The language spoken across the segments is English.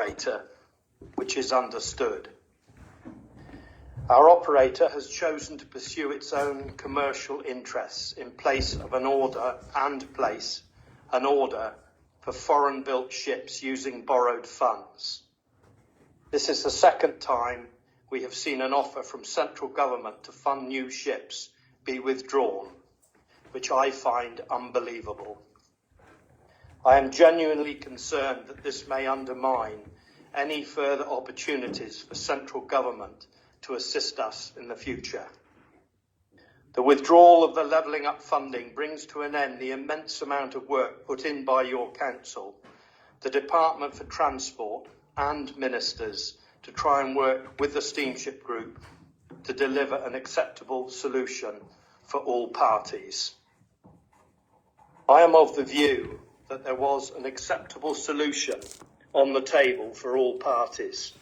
operator, which is understood. Our operator has chosen to pursue its own commercial interests in place an order for foreign-built ships using borrowed funds. This is the second time we have seen an offer from central government to fund new ships be withdrawn, which I find unbelievable. I am genuinely concerned that this may undermine any further opportunities for central government to assist us in the future. The withdrawal of the Levelling Up funding brings to an end the immense amount of work put in by your council, the Department for Transport and ministers to try and work with the Steamship Group to deliver an acceptable solution for all parties. I am of the view that there was an acceptable solution on the table for all parties.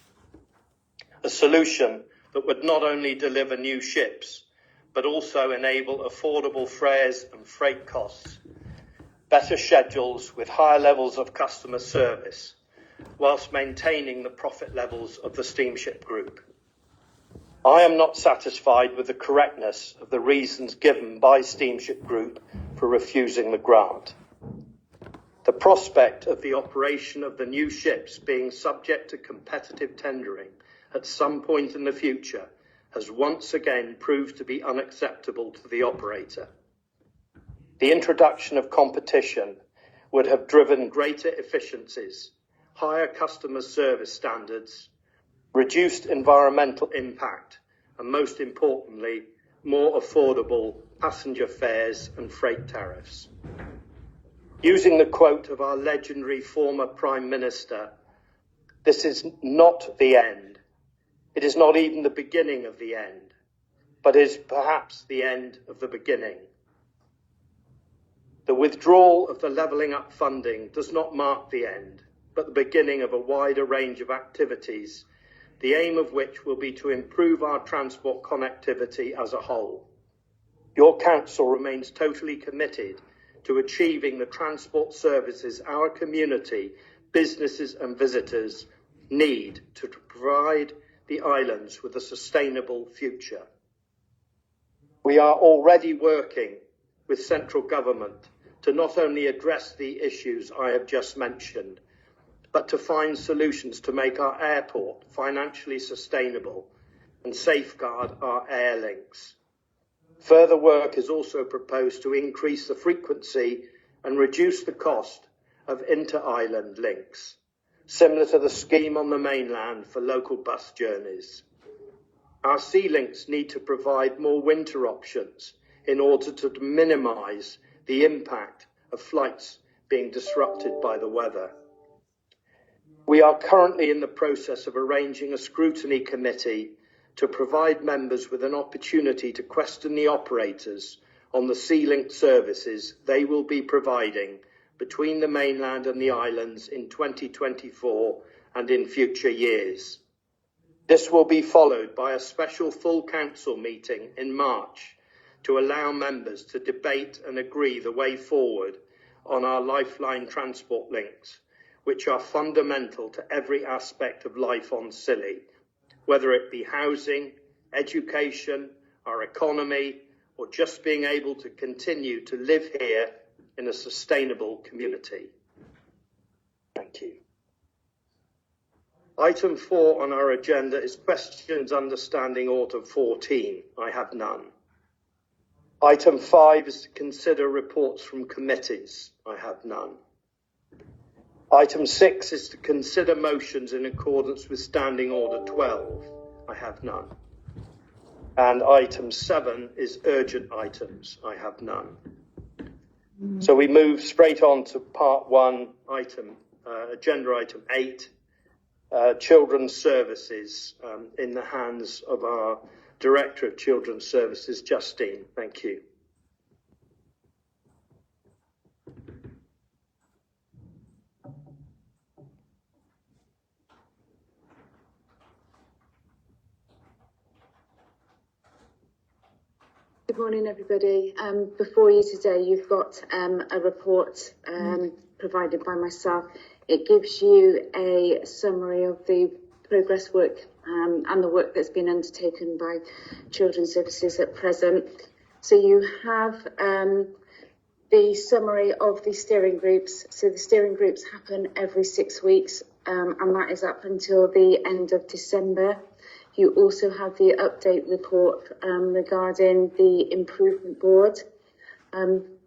A solution that would not only deliver new ships, but also enable affordable fares and freight costs, better schedules with higher levels of customer service, whilst maintaining the profit levels of the Steamship Group. I am not satisfied with the correctness of the reasons given by Steamship Group for refusing the grant. The prospect of the operation of the new ships being subject to competitive tendering at some point in the future has once again proved to be unacceptable to the operator. The introduction of competition would have driven greater efficiencies, higher customer service standards, reduced environmental impact, and most importantly, more affordable passenger fares and freight tariffs. Using the quote of our legendary former Prime Minister, "This is not the end. It is not even the beginning of the end, but is perhaps the end of the beginning." The withdrawal of the Levelling Up funding does not mark the end, but the beginning of a wider range of activities, the aim of which will be to improve our transport connectivity as a whole. Your council remains totally committed to achieving the transport services our community, businesses and visitors need to provide the islands with a sustainable future. We are already working with central government to not only address the issues I have just mentioned, but to find solutions to make our airport financially sustainable and safeguard our air links. Further work is also proposed to increase the frequency and reduce the cost of inter-island links, similar to the scheme on the mainland for local bus journeys. Our sea links need to provide more winter options in order to minimise the impact of flights being disrupted by the weather. We are currently in the process of arranging a scrutiny committee to provide members with an opportunity to question the operators on the sea link services they will be providing between the mainland and the islands in 2024 and in future years. This will be followed by a special full council meeting in March to allow members to debate and agree the way forward on our lifeline transport links, which are fundamental to every aspect of life on Scilly, whether it be housing, education, our economy, or just being able to continue to live here in a sustainable community. Thank you. Item 4 on our agenda is questions understanding Order 14. I have none. Item 5 is to consider reports from committees. I have none. Item 6 is to consider motions in accordance with Standing Order 12. I have none. And item 7 is urgent items. I have none. So we move straight on to part 1, agenda item 8, Children's Services, in the hands of our Director of Children's Services, Justine. Thank you. Good morning, everybody. Before you today, you've got a report provided by myself It gives you a summary of the progress work and the work that's been undertaken by Children's Services at present. So you have the summary of the steering groups. So the steering groups happen every 6 weeks, and that is up until the end of December. You also have the update report regarding the improvement board.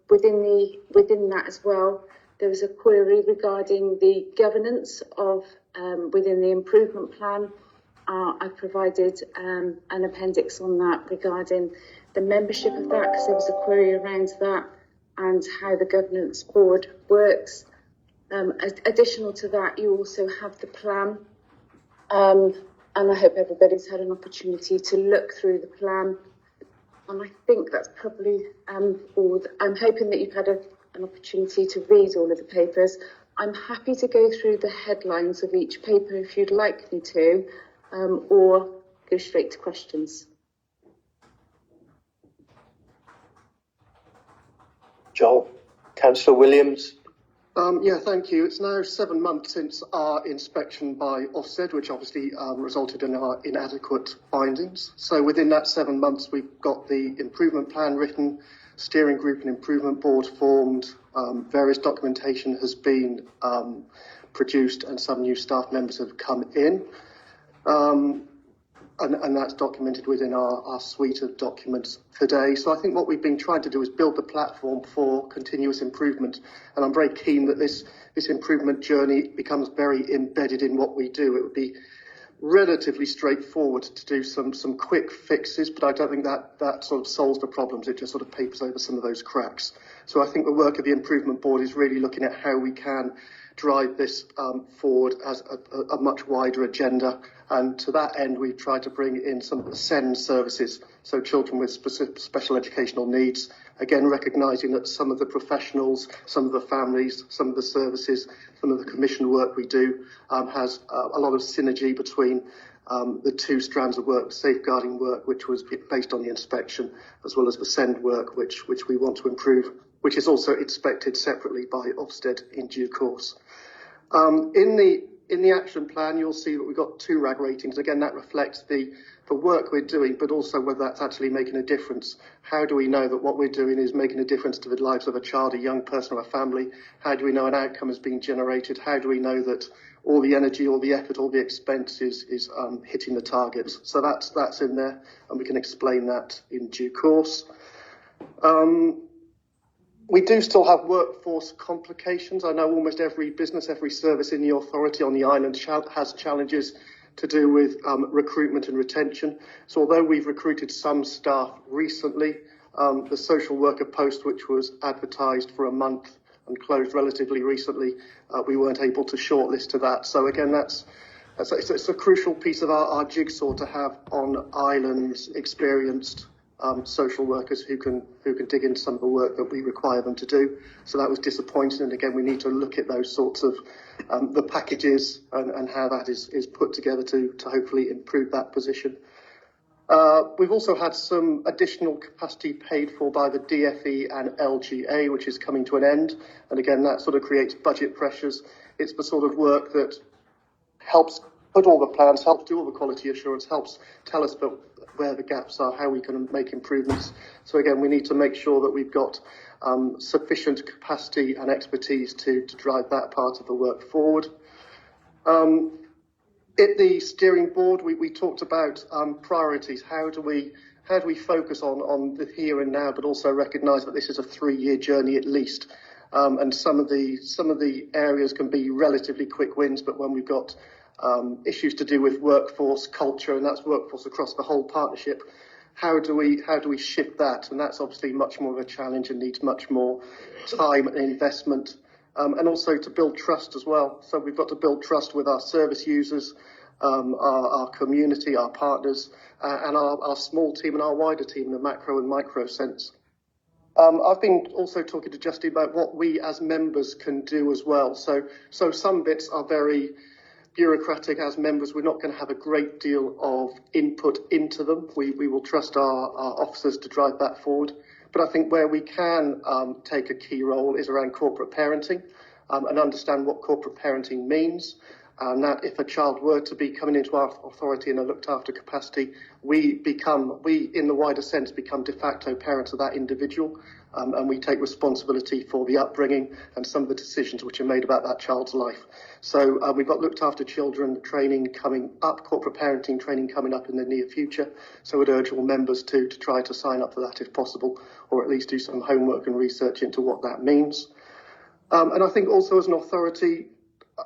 Within that as well, there was a query regarding the governance of within the improvement plan. I provided an appendix on that regarding the membership of that, because there was a query around that and how the governance board works. Additional to that, you also have the plan, and I hope everybody's had an opportunity to look through the plan. And I think that's probably all. I'm hoping that you've had an opportunity to read all of the papers. I'm happy to go through the headlines of each paper if you'd like me to, or go straight to questions. Joel, Councillor Williams. Yeah, thank you. It's now 7 months since our inspection by Ofsted, which obviously resulted in our inadequate findings. So within that 7 months, we've got the improvement plan written, steering group and improvement board formed, various documentation has been produced, and some new staff members have come in. And that's documented within our suite of documents today. So I think what we've been trying to do is build the platform for continuous improvement. And I'm very keen that this improvement journey becomes very embedded in what we do. It would be relatively straightforward to do some quick fixes, but I don't think that sort of solves the problems. It just sort of papers over some of those cracks. So I think the work of the improvement board is really looking at how we can drive this forward as a much wider agenda. And to that end, we've tried to bring in some of the SEND services, so children with special educational needs, again recognising that some of the professionals, some of the families, some of the services, some of the commission work we do has a lot of synergy between the two strands of work, safeguarding work, which was based on the inspection, as well as the SEND work, which we want to improve, which is also inspected separately by Ofsted in due course. In the action plan, you'll see that we've got 2 RAG ratings. Again, that reflects the work we're doing, but also whether that's actually making a difference. How do we know that what we're doing is making a difference to the lives of a child, a young person, or a family? How do we know an outcome is being generated? How do we know that all the energy, all the effort, all the expense is hitting the targets? So that's in there, and we can explain that in due course. We do still have workforce complications. I know almost every business, every service in the authority on the island has challenges to do with recruitment and retention. So although we've recruited some staff recently, the social worker post, which was advertised for a month and closed relatively recently, we weren't able to shortlist to that. So again, it's a crucial piece of our jigsaw to have on islands experienced social workers who can dig into some of the work that we require them to do. So that was disappointing, and again we need to look at those sorts of the packages and how that is put together to hopefully improve that position. We've also had some additional capacity paid for by the DFE and LGA, which is coming to an end, and again that sort of creates budget pressures. It's the sort of work that helps put all the plans, helps do all the quality assurance, helps tell us where the gaps are, how we can make improvements. So again, we need to make sure that we've got sufficient capacity and expertise to drive that part of the work forward. At the steering board, we talked about priorities. How do we focus on the here and now, but also recognise that this is a 3-year journey at least. And some of the areas can be relatively quick wins, but when we've got issues to do with workforce culture, and that's workforce across the whole partnership, how do we shift that? And that's obviously much more of a challenge and needs much more time and investment, and also to build trust as well. So we've got to build trust with our service users, our community, our partners, and our small team and our wider team in the macro and micro sense. I've been also talking to Justine about what we as members can do as well. So some bits are very bureaucratic. As members, we're not going to have a great deal of input into them. We will trust our officers to drive that forward. But I think where we can take a key role is around corporate parenting. and understand what corporate parenting means. And that if a child were to be coming into our authority in a looked after capacity, we in the wider sense become de facto parents of that individual, and we take responsibility for the upbringing and some of the decisions which are made about that child's life. So we've got looked after children training coming up, corporate parenting training coming up in the near future. So I'd urge all members to try to sign up for that if possible, or at least do some homework and research into what that means. And I think also as an authority,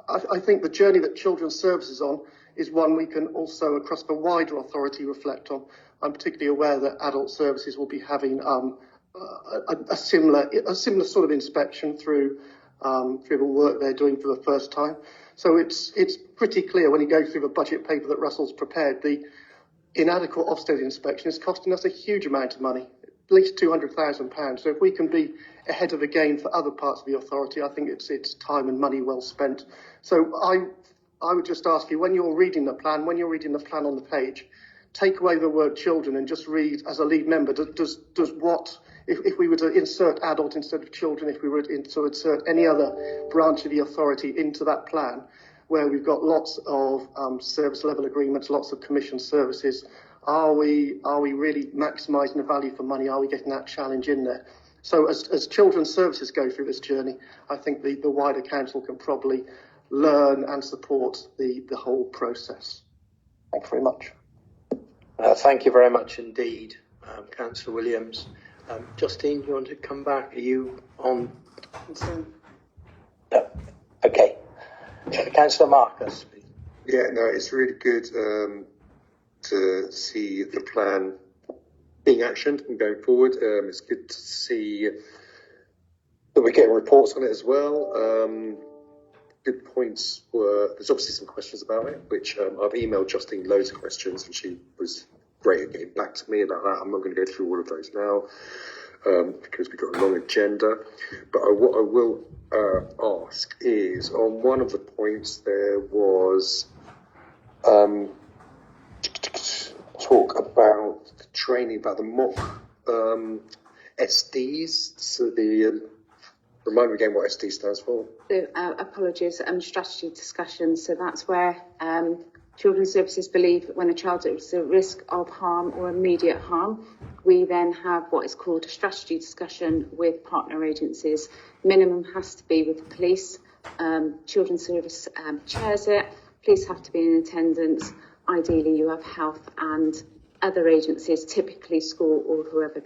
I think the journey that Children's Services on is one we can also, across the wider authority, reflect on. I'm particularly aware that Adult Services will be having a similar sort of inspection through the work they're doing for the first time. So it's pretty clear when you go through the budget paper that Russell's prepared, the inadequate Ofsted inspection is costing us a huge amount of money, at least £200,000. So if we can be ahead of the game for other parts of the authority, I think it's time and money well spent. So I would just ask you, when you're reading the plan on the page, take away the word children and just read as a lead member, does what, if we were to insert adult instead of children, if we were to insert any other branch of the authority into that plan, where we've got lots of service level agreements, lots of commission services, are we really maximising the value for money? Are we getting that challenge in there? So as Children's Services go through this journey, I think the wider council can probably learn and support the whole process. Thanks very much. Thank you very much indeed, Councillor Williams. Justine, do you want to come back? Are you on? No. Okay. Councillor Marcus, please. Yeah, no, it's really good to see the plan being actioned and going forward. It's good to see that we're getting reports on it as well. Good points were, there's obviously some questions about it, which I've emailed Justine loads of questions and she was great at getting back to me about that. I'm not going to go through all of those now because we've got a long agenda. But what I will ask is, on one of the points there was talk about the training about the mock SDs. So remind me again what SD stands for. So, apologies, strategy discussions. So that's where Children's Services believe that when a child is at risk of harm or immediate harm, we then have what is called a strategy discussion with partner agencies. Minimum has to be with the police. Children's Service chairs it. Police have to be in attendance. Ideally, you have health and other agencies, typically school or whoever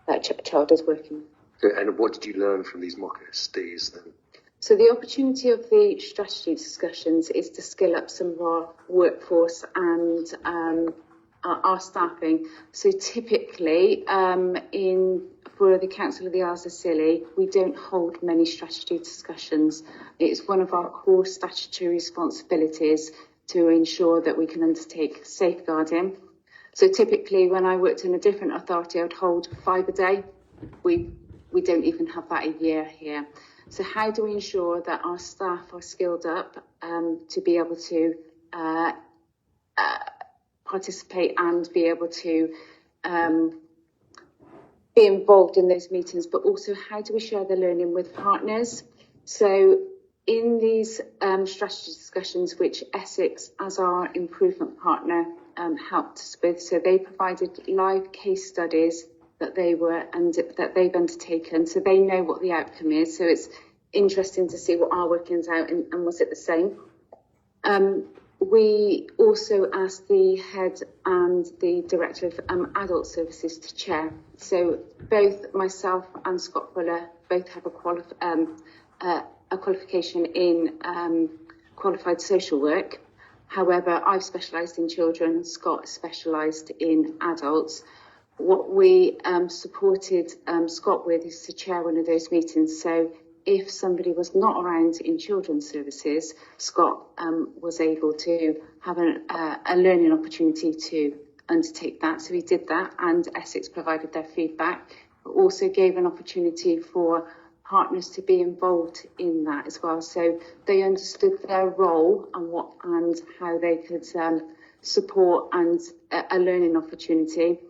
that child is working with. And what did you learn from these mock SDs then? So the opportunity of the strategy discussions is to skill up some of our workforce and our staffing. So typically, for the Council of the Isles of Scilly, we don't hold many strategy discussions. It's one of our core statutory responsibilities to ensure that we can undertake safeguarding. So typically, when I worked in a different authority, I would hold 5 a day. We don't even have that a year here. So how do we ensure that our staff are skilled up to be able to participate and be able to be involved in those meetings, but also how do we share the learning with partners? So in these strategy discussions, which Essex, as our improvement partner, helped us with, so they provided live case studies that they've undertaken, so they know what the outcome is. So it's interesting to see what our workings out and was it the same. We also asked the head and the director of adult services to chair. So both myself and Scott Fuller both have a qualification in qualified social work. However, I've specialised in children, Scott specialised in adults. What we supported Scott with is to chair one of those meetings. So if somebody was not around in Children's Services, Scott was able to have a learning opportunity to undertake that. So he did that, and Essex provided their feedback, but also gave an opportunity for partners to be involved in that as well. So they understood their role and how they could support and a learning opportunity.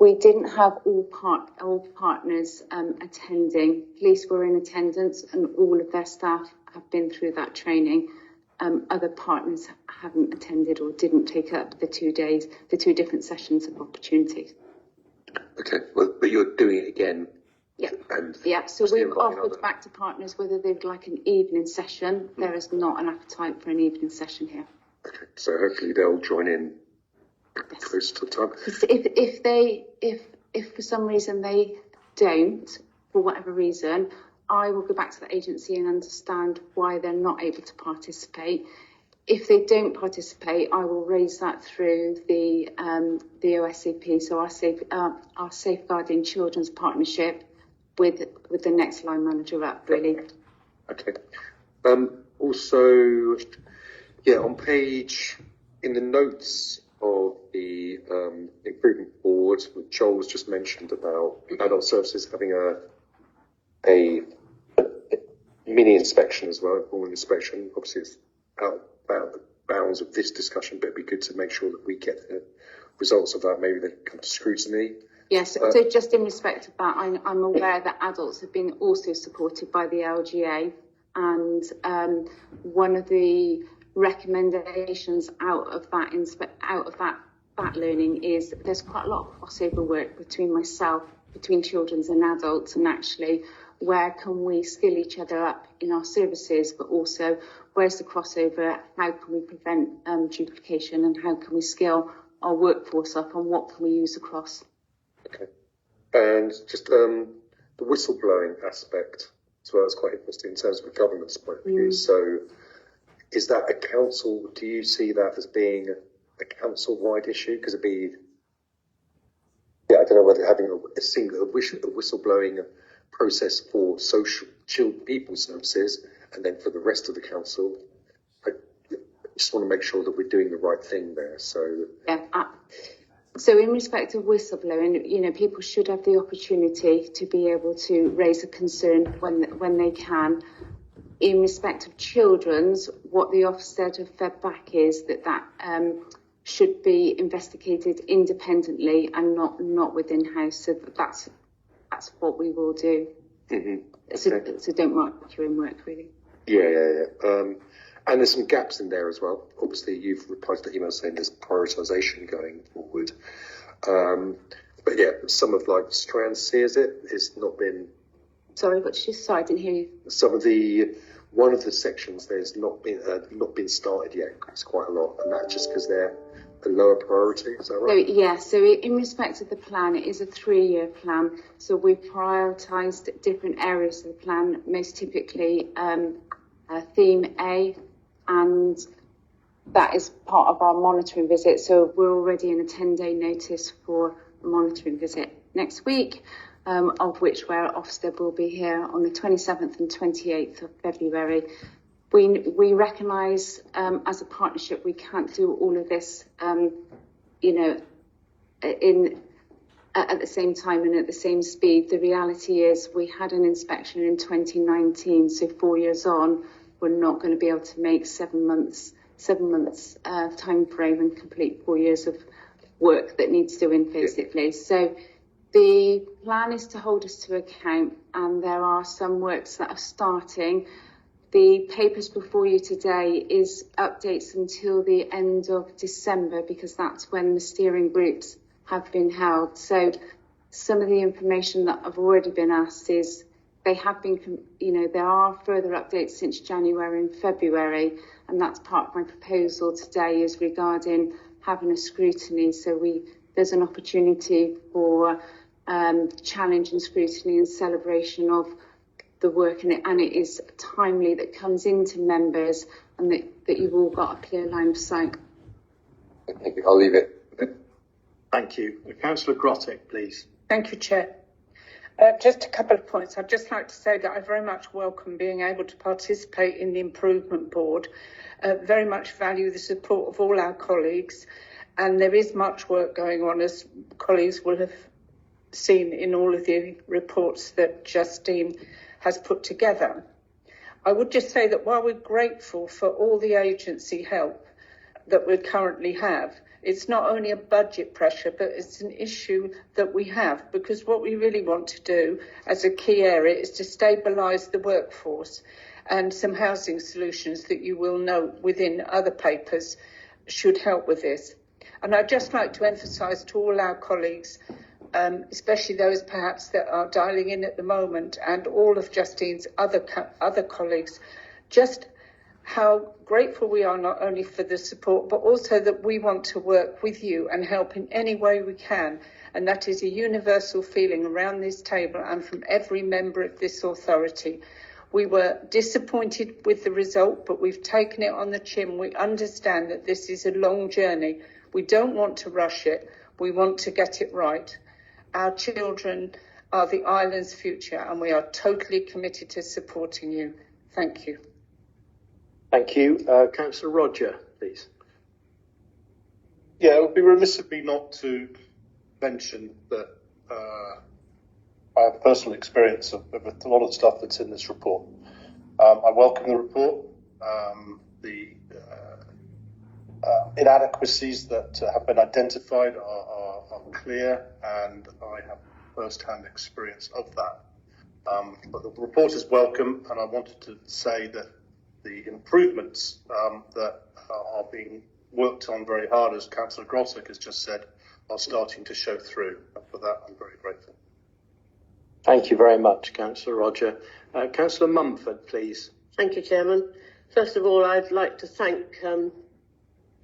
We didn't have all partners attending. Police were in attendance and all of their staff have been through that training. Other partners haven't attended or didn't take up the 2 days, the 2 different sessions of opportunity. Okay, well, but you're doing it again. Yeah. And yeah. So we've offered back to partners whether they'd like an evening session. There is not an appetite for an evening session here. Okay, so hopefully they'll join in Yes. close to the time. If for some reason they don't, for whatever reason, I will go back to the agency and understand why they're not able to participate. If they don't participate, I will raise that through the OSCP, so our Safeguarding Children's Partnership with the next line manager up, really. Okay. Also, yeah, on page, in the notes of the improvement board, Joel was just mentioned about adult services having a mini inspection as well, a full inspection. Obviously, it's out the bounds of this discussion, but it'd be good to make sure that we get the results of that. Maybe they come to scrutiny. Yes, so just in respect of that, I'm aware that adults have been also supported by the LGA, and one of the recommendations out of that learning is there's quite a lot of crossover work between children's and adults, and actually where can we skill each other up in our services, but also where's the crossover, how can we prevent duplication, and how can we skill our workforce up on what can we use across. Okay. And just the whistleblowing aspect as well is quite interesting in terms of a governance point of view. So is that a council, do you see that as being a council-wide issue? Because it'd be, I don't know whether having a single whistleblowing process for social chilled people services and then for the rest of the council. I just want to make sure that we're doing the right thing there. So So in respect of whistleblowing, people should have the opportunity to be able to raise a concern when they can. In respect of children's, what the Ofsted have fed back is that should be investigated independently and not within house. So that's what we will do. Mm-hmm. So don't mark your own work, really. Yeah. And there's some gaps in there as well. Obviously, you've replied to the email saying there's prioritisation going forward. But yeah, some of it's not been. Sorry, but sorry, I didn't hear you. One of the sections there's not been started yet. It's quite a lot, and that's just because they're a lower priority. Is that right? So in respect of the plan, it is a 3-year plan. So we've prioritised different areas of the plan, most typically theme A, and that is part of our monitoring visit. So we're already in a 10-day notice for a monitoring visit next week, of which where Ofsted will be here on the 27th and 28th of February. We recognise as a partnership we can't do all of this, at the same time and at the same speed. The reality is we had an inspection in 2019, so 4 years on, we're not going to be able to make 7 months time frame and complete 4 years of work that needs doing, basically. Yeah. So the plan is to hold us to account, and there are some works that are starting. The papers before you today is updates until the end of December, because that's when the steering groups have been held. So some of the information that I've already been asked is they have been, there are further updates since January and February, and that's part of my proposal today is regarding having a scrutiny. So there's an opportunity for challenge and scrutiny and celebration of the work, and it is timely that comes into members, and that you've all got a clear line of sight. Thank you. I'll leave it. Thank you. Councillor Grottek, please. Thank you, Chair. Just a couple of points. I'd just like to say that I very much welcome being able to participate in the Improvement Board. Very much value the support of all our colleagues, and there is much work going on, as colleagues will have seen in all of the reports that Justine has put together. I would just say that while we're grateful for all the agency help, that we currently have. It's not only a budget pressure, but it's an issue that we have, because what we really want to do as a key area is to stabilise the workforce, and some housing solutions that you will know within other papers should help with this. And I'd just like to emphasise to all our colleagues, especially those perhaps that are dialing in at the moment, and all of Justine's other colleagues, just how grateful we are not only for the support, but also that we want to work with you and help in any way we can. And that is a universal feeling around this table and from every member of this authority. We were disappointed with the result, but we've taken it on the chin. We understand that this is a long journey. We don't want to rush it. We want to get it right. Our children are the island's future, and we are totally committed to supporting you. Thank you. Thank you. Councillor Roger, please. Yeah, it would be remiss of me not to mention that I have personal experience of a lot of the stuff that's in this report. I welcome the report. The inadequacies that have been identified are clear, and I have first-hand experience of that. But the report is welcome, and I wanted to say that the improvements that are being worked on very hard, as Councillor Grosek has just said, are starting to show through. And for that, I'm very grateful. Thank you very much, Councillor Roger. Councillor Mumford, please. Thank you, Chairman. First of all, I'd like to thank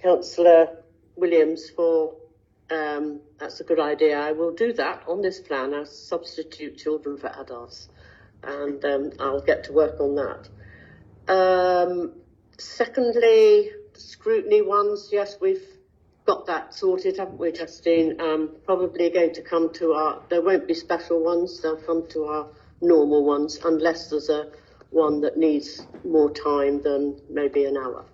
Councillor Williams for that's a good idea. I will do that on this plan as substitute children for adults, and I'll get to work on that. Secondly, the scrutiny ones, yes, we've got that sorted, haven't we, Justine? Probably going to come to there won't be special ones, they'll come to our normal ones, unless there's a one that needs more time than maybe an hour.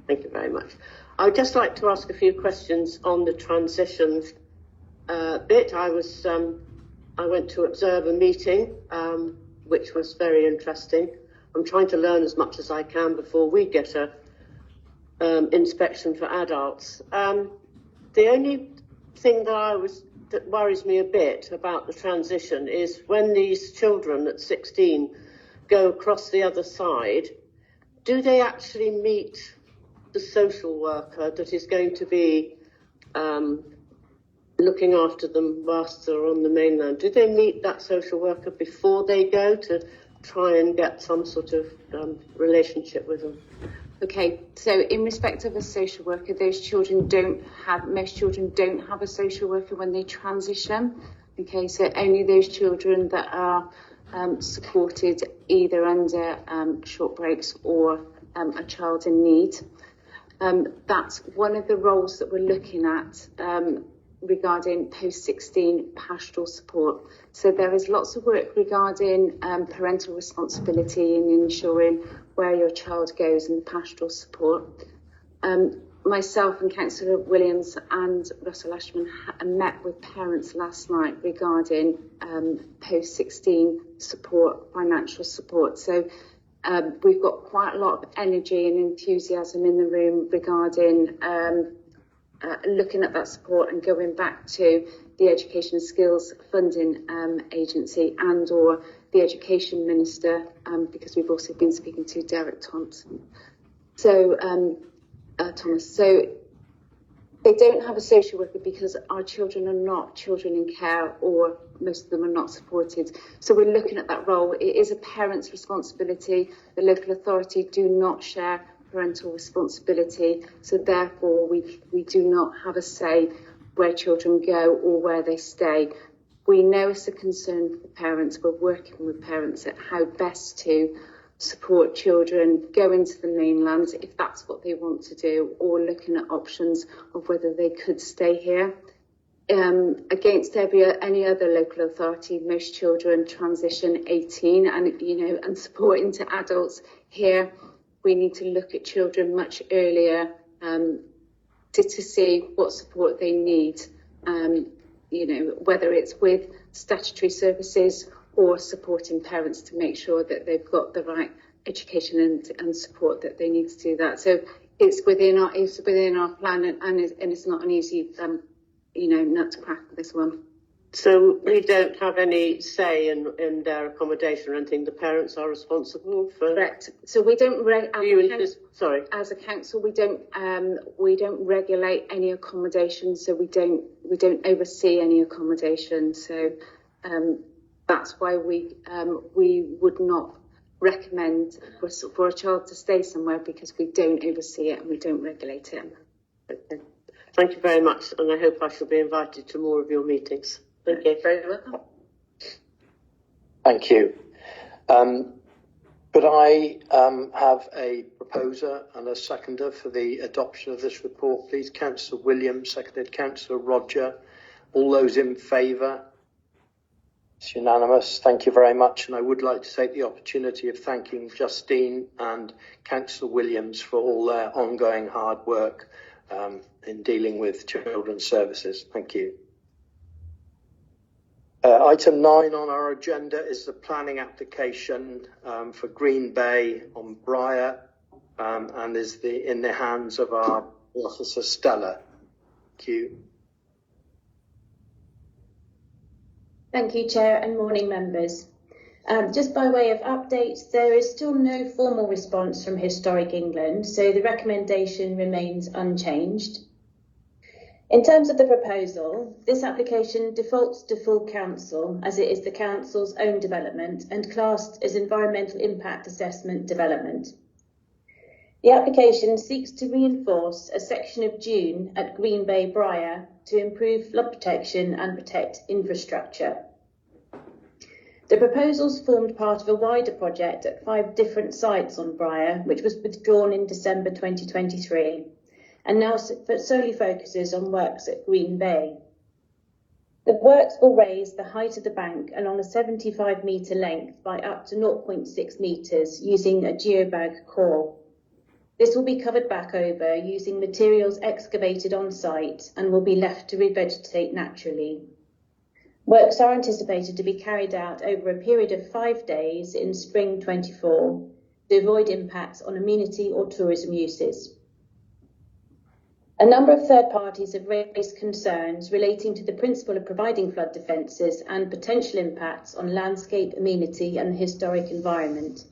Thank you very much. I would just like to ask a few questions on the transitions bit. I went to observe a meeting, which was very interesting. I'm trying to learn as much as I can before we get a inspection for adults. The only thing that worries me a bit about the transition is when these children at 16 go across the other side, do they actually meet the social worker that is going to be looking after them whilst they're on the mainland? Do they meet that social worker before they go to try and get some sort of relationship with them? Okay, so in respect of a social worker, most children don't have a social worker when they transition. Okay, so only those children that are supported either under short breaks or a child in need. That's one of the roles that we're looking at regarding post-16 pastoral support. So there is lots of work regarding parental responsibility and ensuring where your child goes and the pastoral support. Myself and Councillor Williams and Russell Ashman met with parents last night regarding post-16 support, financial support. So we've got quite a lot of energy and enthusiasm in the room regarding looking at that support and going back to the Education and Skills Funding Agency and or the Education Minister, because we've also been speaking to Derek Thompson. So, Thomas, so they don't have a social worker because our children are not children in care, or most of them are not supported. So we're looking at that role. It is a parent's responsibility. The local authority do not share parental responsibility, so therefore we do not have a say where children go or where they stay. We know it's a concern for parents. We're working with parents at how best to support children go into the mainland if that's what they want to do, or looking at options of whether they could stay here. Against any other local authority, most children transition 18 and support into adults. Here we need to look at children much earlier to see what support they need, whether it's with statutory services or supporting parents to make sure that they've got the right education and support that they need to do that. So it's within our plan, and it's not an easy nut to crack, this one. So we don't have any say in their accommodation or anything. The parents are responsible for. Correct. So we don't as a council we don't regulate any accommodation. So we don't oversee any accommodation. So that's why we would not recommend for a child to stay somewhere, because we don't oversee it and we don't regulate it. Okay. Thank you very much, and I hope I shall be invited to more of your meetings. Thank you. Very welcome. Thank you. Could I have a proposer and a seconder for the adoption of this report, please? Councillor Williams, seconded Councillor Roger. All those in favour? It's unanimous. Thank you very much. And I would like to take the opportunity of thanking Justine and Councillor Williams for all their ongoing hard work in dealing with children's services. Thank you. Item 9 on our agenda is the planning application for Green Bay on Briar, and is in the hands of our officer Stella. Thank you. Thank you, Chair, and morning members. Just by way of update, there is still no formal response from Historic England, so the recommendation remains unchanged. In terms of the proposal, this application defaults to full council, as it is the council's own development and classed as environmental impact assessment development. The application seeks to reinforce a section of dune at Green Bay Briar to improve flood protection and protect infrastructure. The proposals formed part of a wider project at 5 different sites on Briar, which was withdrawn in December 2023, and now solely focuses on works at Green Bay. The works will raise the height of the bank along a 75-metre length by up to 0.6 metres using a geobag core. This will be covered back over using materials excavated on site and will be left to revegetate naturally. Works are anticipated to be carried out over a period of 5 days in spring 24 to avoid impacts on amenity or tourism uses. A number of third parties have raised concerns relating to the principle of providing flood defences and potential impacts on landscape, amenity and the historic environment.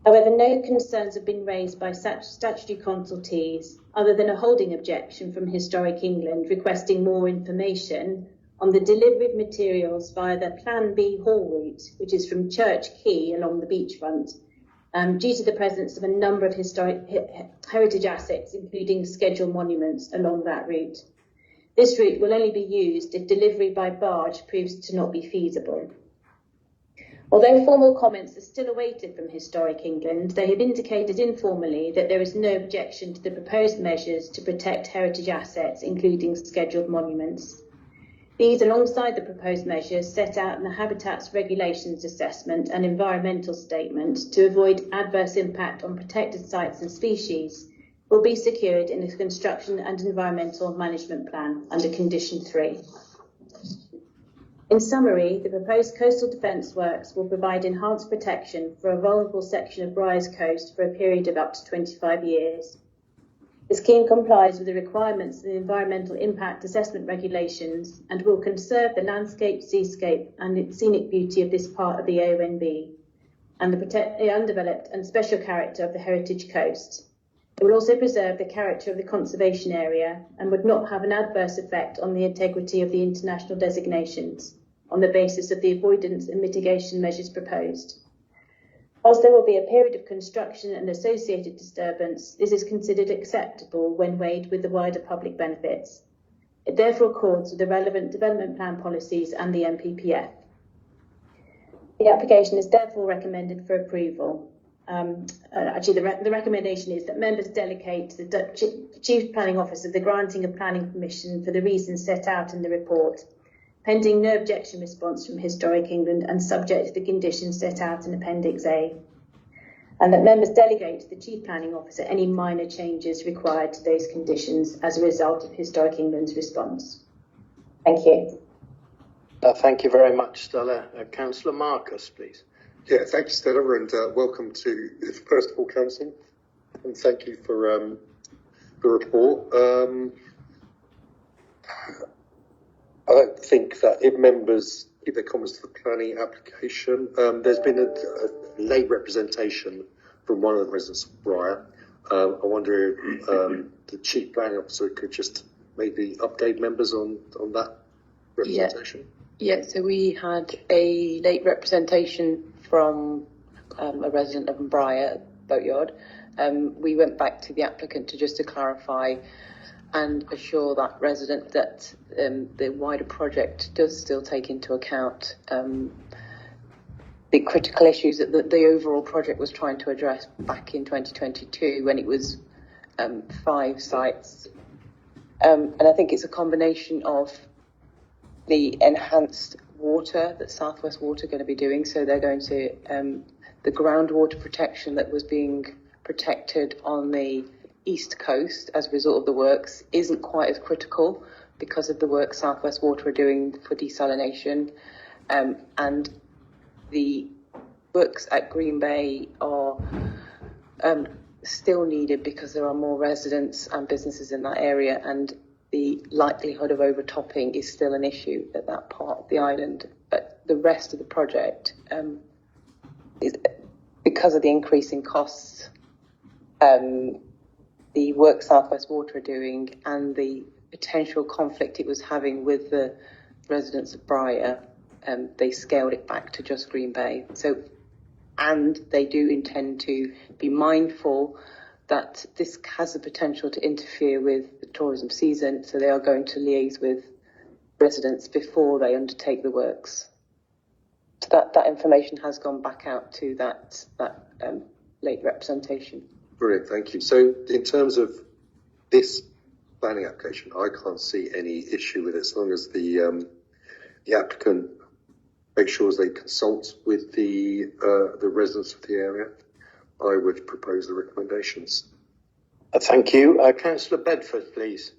However, no concerns have been raised by statutory consultees other than a holding objection from Historic England requesting more information on the delivery of materials via the Plan B haul route, which is from Church Quay along the beachfront, due to the presence of a number of historic heritage assets, including scheduled monuments along that route. This route will only be used if delivery by barge proves to not be feasible. Although formal comments are still awaited from Historic England, they have indicated informally that there is no objection to the proposed measures to protect heritage assets, including scheduled monuments. These, alongside the proposed measures set out in the Habitats Regulations Assessment and Environmental Statement to avoid adverse impact on protected sites and species, will be secured in the Construction and Environmental Management Plan under Condition 3. In summary, the proposed coastal defence works will provide enhanced protection for a vulnerable section of Briar's coast for a period of up to 25 years. The scheme complies with the requirements of the Environmental Impact Assessment Regulations and will conserve the landscape, seascape and scenic beauty of this part of the ONB and the undeveloped and special character of the heritage coast. It will also preserve the character of the conservation area and would not have an adverse effect on the integrity of the international designations on the basis of the avoidance and mitigation measures proposed. Whilst there will be a period of construction and associated disturbance, this is considered acceptable when weighed with the wider public benefits. It therefore accords with the relevant development plan policies and the NPPF. The application is therefore recommended for approval. The recommendation is that members delegate to the Chief Planning Officer the granting of planning permission for the reasons set out in the report, pending no objection response from Historic England and subject to the conditions set out in Appendix A, and that members delegate to the Chief Planning Officer any minor changes required to those conditions as a result of Historic England's response. Thank you. Thank you very much, Stella. Councillor Marcus, please. Yeah, thank you, Stella, and welcome to, first of all, Council. and thank you for the report. I don't think that if members give their comments to the planning application, there's been a late representation from one of the residents of Briar. I wonder if the Chief Planning Officer could just maybe update members on that representation. Yeah, so we had a late representation from a resident of Briar Boatyard. We went back to the applicant to clarify and assure that resident that the wider project does still take into account the critical issues that the overall project was trying to address back in 2022 when it was 5 sites. And I think it's a combination of the enhanced water that South West Water are going to be doing. So they're going to, the groundwater protection that was being protected on the East Coast as a result of the works isn't quite as critical because of the work South West Water are doing for desalination. And the works at Green Bay are still needed because there are more residents and businesses in that area, and the likelihood of overtopping is still an issue at that part of the island. But the rest of the project is, because of the increasing costs, the work South West Water are doing and the potential conflict it was having with the residents of Briar, they scaled it back to just Green Bay. So, and they do intend to be mindful that this has the potential to interfere with the tourism season, so they are going to liaise with residents before they undertake the works. So that information has gone back out to that late representation. Brilliant, thank you. So in terms of this planning application, I can't see any issue with it as long as the applicant makes sure they consult with the residents of the area. I would propose the recommendations. Thank you. Councillor Bedford, please.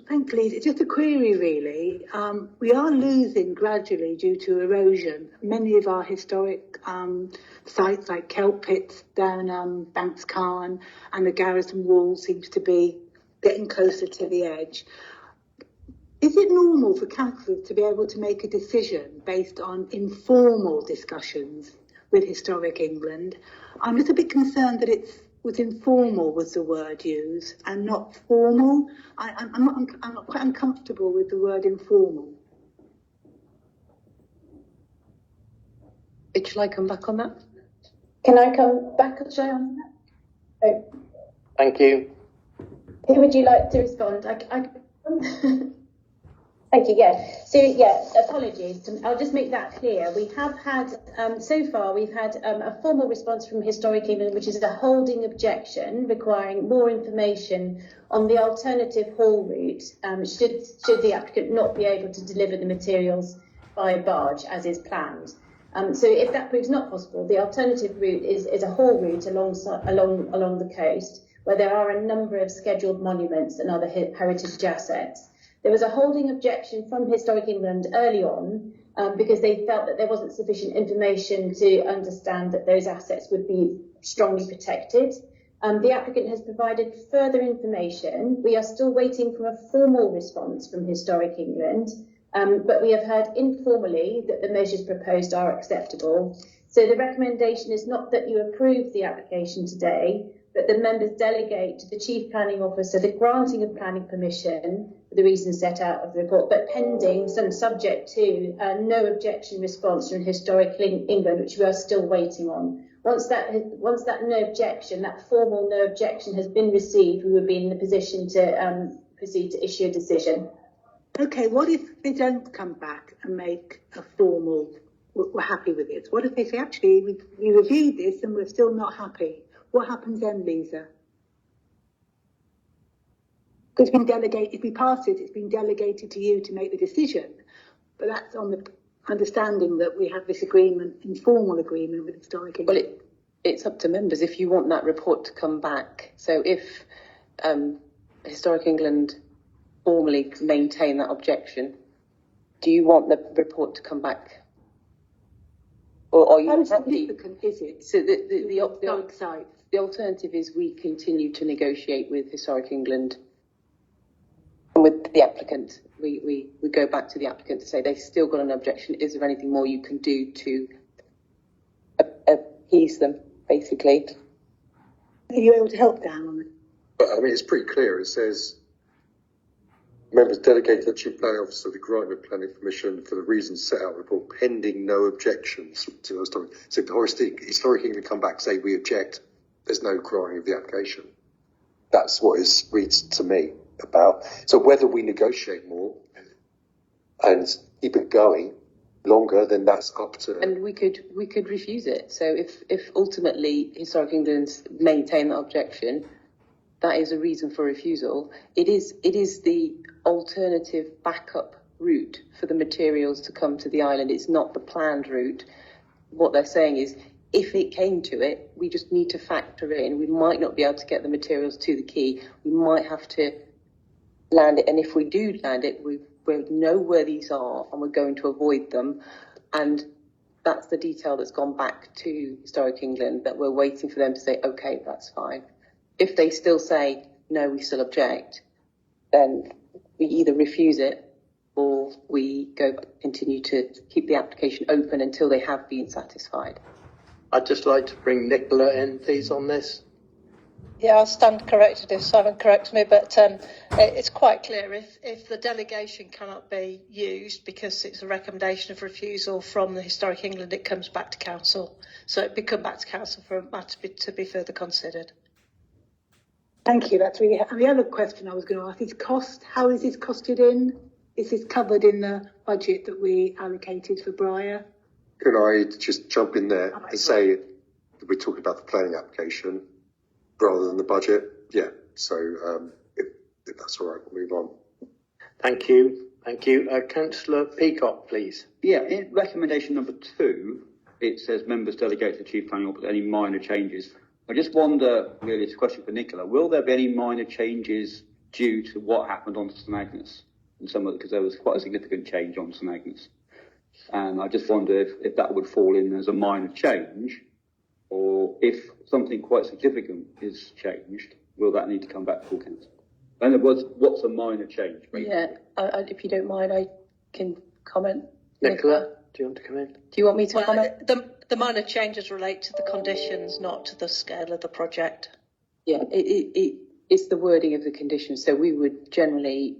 Thank you. It's just a query, really. We are losing gradually due to erosion many of our historic sites like Kelp Pits down Banks Carn, and the Garrison Wall seems to be getting closer to the edge. Is it normal for councillors to be able to make a decision based on informal discussions with Historic England? I'm just a bit concerned that was informal was the word used and not formal. I'm not quite uncomfortable with the word informal. Shall I come back on that? Can I come back on that? Oh. Thank you. Who would you like to respond? Thank you. Apologies. I'll just make that clear. We have had, so far, we've had a formal response from Historic England, which is a holding objection requiring more information on the alternative haul route, should the applicant not be able to deliver the materials by barge as is planned. So if that proves not possible, the alternative route is a haul route along the coast, where there are a number of scheduled monuments and other heritage assets. There was a holding objection from Historic England early on because they felt that there wasn't sufficient information to understand that those assets would be strongly protected. The applicant has provided further information. We are still waiting for a formal response from Historic England, but we have heard informally that the measures proposed are acceptable. So the recommendation is not that you approve the application today, but the members delegate to the Chief Planning Officer the granting of planning permission for the reasons set out of the report, but pending, subject to no objection response from Historic England, which we are still waiting on. Once that no objection, that formal no objection has been received, we would be in the position to proceed to issue a decision. Okay, what if they don't come back and make a formal, we're happy with this? What if they say, actually, we reviewed this and we're still not happy? What happens then, Lisa? Because if we pass it, it's been delegated to you to make the decision. But that's on the understanding that we have this agreement, informal agreement with Historic England. Well, it's up to members if you want that report to come back. So if Historic England formally maintain that objection, do you want the report to come back? Or are you How significant is it? So the sites? the alternative is we continue to negotiate with Historic England and with the applicant. We go back to the applicant to say they've still got an objection. Is there anything more you can do to appease them, basically? Are you able to help Dan on it? But I mean, it's pretty clear. It says members delegate to the Chief Planning Officer the grant of planning permission for the reasons set out in the report, pending no objections to those documents. So if the Historic England come back and say we object, there's no granting of the application. That's what it reads to me about. So whether we negotiate more and keep it going longer, then that's up to. And we could refuse it. So if ultimately Historic England maintain that objection, that is a reason for refusal. It is the alternative backup route for the materials to come to the island. It's not the planned route. What they're saying is, if it came to it, we just need to factor in. We might not be able to get the materials to the quay. We might have to land it. And if we do land it, we know where these are and we're going to avoid them. And that's the detail that's gone back to Historic England, that we're waiting for them to say, okay, that's fine. If they still say, no, we still object, then we either refuse it or we continue to keep the application open until they have been satisfied. I'd just like to bring Nicola in, please, on this. Yeah, I'll stand corrected if Simon corrects me, but it's quite clear if the delegation cannot be used because it's a recommendation of refusal from the Historic England, it comes back to council. So it could come back to council for a matter to be further considered. Thank you. That's really. And the other question I was going to ask is cost. How is this costed in? Is this covered in the budget that we allocated for Briar? Can I just jump in there and say that we're talking about the planning application rather than the budget? Yeah. So if that's all right, we'll move on. Thank you. Thank you. Councillor Peacock, please. Yeah, in recommendation number 2, it says members delegate to the Chief Planning Officer any minor changes. I just wonder, really, it's a question for Nicola, will there be any minor changes due to what happened on St Agnes? Because there was quite a significant change on St Agnes. And I just wonder if that would fall in as a minor change, or if something quite significant is changed, will that need to come back to full council? And what's a minor change? Basically? Yeah, if you don't mind, I can comment. Nicola, do you want to come in? Do you want me to comment? The minor changes relate to the conditions, not to the scale of the project. Yeah, it's the wording of the conditions. So we would generally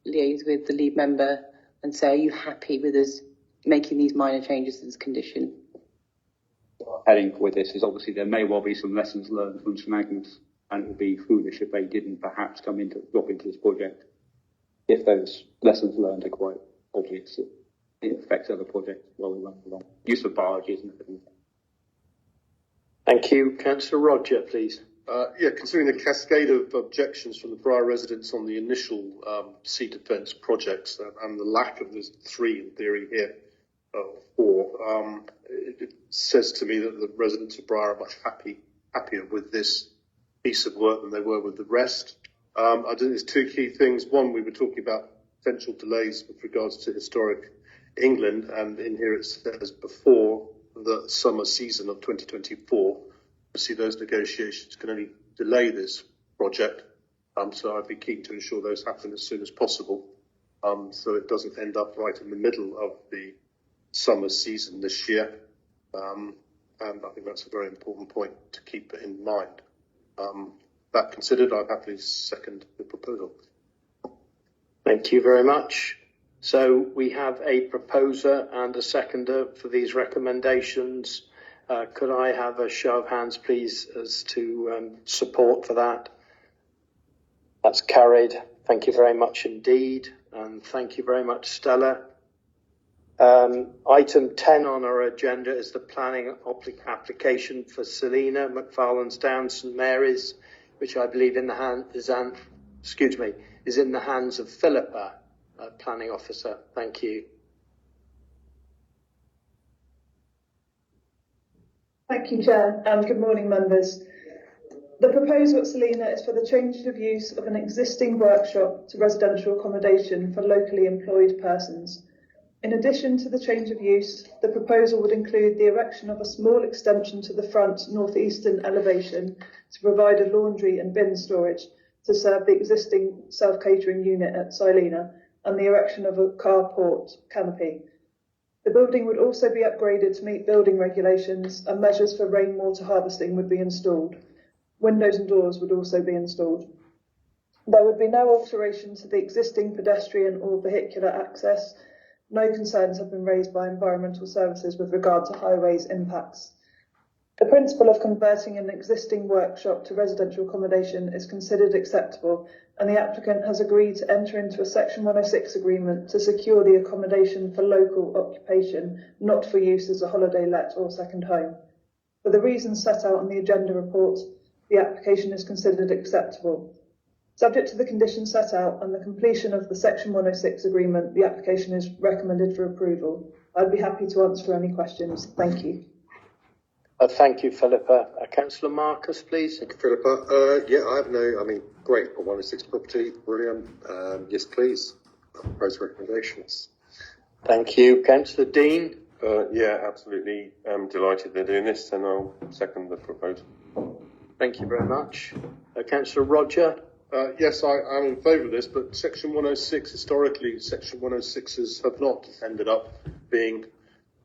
liaise with the lead member and say, are you happy with us making these minor changes as a condition? Heading with this is obviously there may well be some lessons learned from St Agnes, and it would be foolish if they didn't perhaps drop into this project. If those lessons learned are quite obvious, it affects other projects while we run along. Use of barges and everything. Thank you. Councillor Roger, please. Considering the cascade of objections from the Briar residents on the initial sea defence projects and the lack of the 3 in theory here, 4, it says to me that the residents of Briar are much happier with this piece of work than they were with the rest. I think there's 2 key things. One, we were talking about potential delays with regards to Historic England, and in here it says before the summer season of 2024. Obviously, those negotiations can only delay this project, so I'd be keen to ensure those happen as soon as possible, so it doesn't end up right in the middle of the summer season this year, and I think that's a very important point to keep in mind. That considered, I'd happily second the proposal. Thank you very much. So we have a proposer and a seconder for these recommendations. Could I have a show of hands, please, as to support for that? That's carried. Thank you very much indeed. And thank you very much, Stella. Item 10 on our agenda is the planning application for Selina McFarlane's Down St Mary's, which I believe is in the hands of Philippa, planning officer. Thank you. Thank you, Chair, and good morning, members. The proposal at Selina is for the change of use of an existing workshop to residential accommodation for locally employed persons. In addition to the change of use, the proposal would include the erection of a small extension to the front northeastern elevation to provide a laundry and bin storage to serve the existing self-catering unit at Silena, and the erection of a carport canopy. The building would also be upgraded to meet building regulations, and measures for rainwater harvesting would be installed. Windows and doors would also be installed. There would be no alteration to the existing pedestrian or vehicular access. No concerns have been raised by environmental services with regard to highways impacts. The principle of converting an existing workshop to residential accommodation is considered acceptable, and the applicant has agreed to enter into a Section 106 agreement to secure the accommodation for local occupation, not for use as a holiday let or second home. For the reasons set out on the agenda report, the application is considered acceptable. Subject to the conditions set out and the completion of the Section 106 agreement, the application is recommended for approval. I'd be happy to answer any questions. Thank you. Thank you, Philippa. Councillor Marcus, please. Thank you, Philippa. Great for 106 property, brilliant. Yes, please. Propose recommendations. Thank you. Councillor Dean. Yeah, absolutely. I'm delighted they're doing this, and I'll second the proposal. Thank you very much. Councillor Roger. Yes, I am in favour of this, but Section 106, historically, Section 106s have not ended up being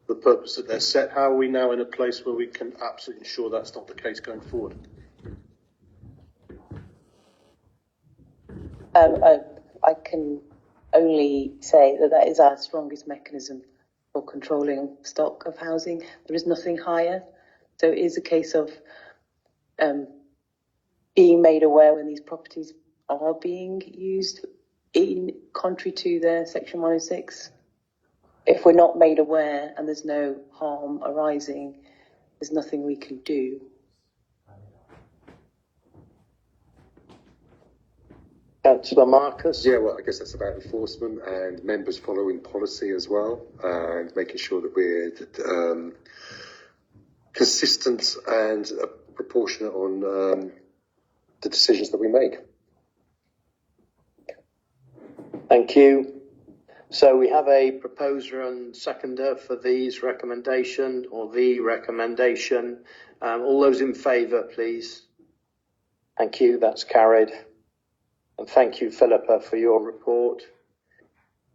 the purpose that they're set. How are we now in a place where we can absolutely ensure that's not the case going forward? I can only say that is our strongest mechanism for controlling stock of housing. There is nothing higher. So it is a case of being made aware when these properties are being used in contrary to the Section 106. If we're not made aware and there's no harm arising, there's nothing we can do. Councillor Marcus. Yeah, well, I guess that's about enforcement and members following policy as well, and making sure that we're consistent and proportionate on the decisions that we make. Thank you. So we have a proposer and seconder for these recommendation, or the recommendation. All those in favour, please. Thank you. That's carried. And thank you, Philippa, for your report.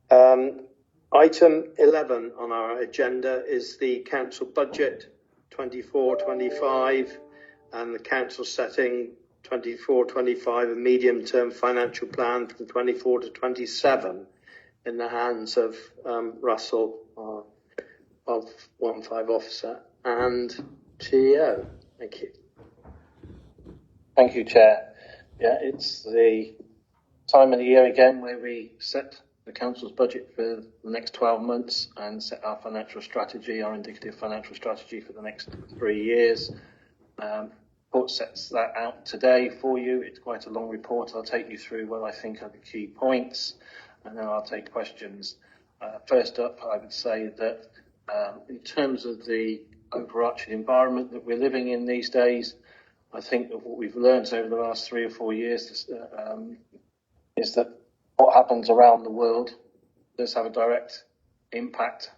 Item 11 on our agenda is the council budget 24-25 and the council setting 24-25 a medium-term financial plan from 24 to 27 in the hands of Russell, our of 1-5 officer, and CEO. Thank you. Thank you, Chair. Yeah, it's the time of the year again where we set the council's budget for the next 12 months and set our financial strategy, our indicative financial strategy for the next 3 years. Report sets that out today for you. It's quite a long report. I'll take you through what I think are the key points, and then I'll take questions. First up, I would say that in terms of the overarching environment that we're living in these days, I think that what we've learned over the last 3 or 4 years is that what happens around the world does have a direct impact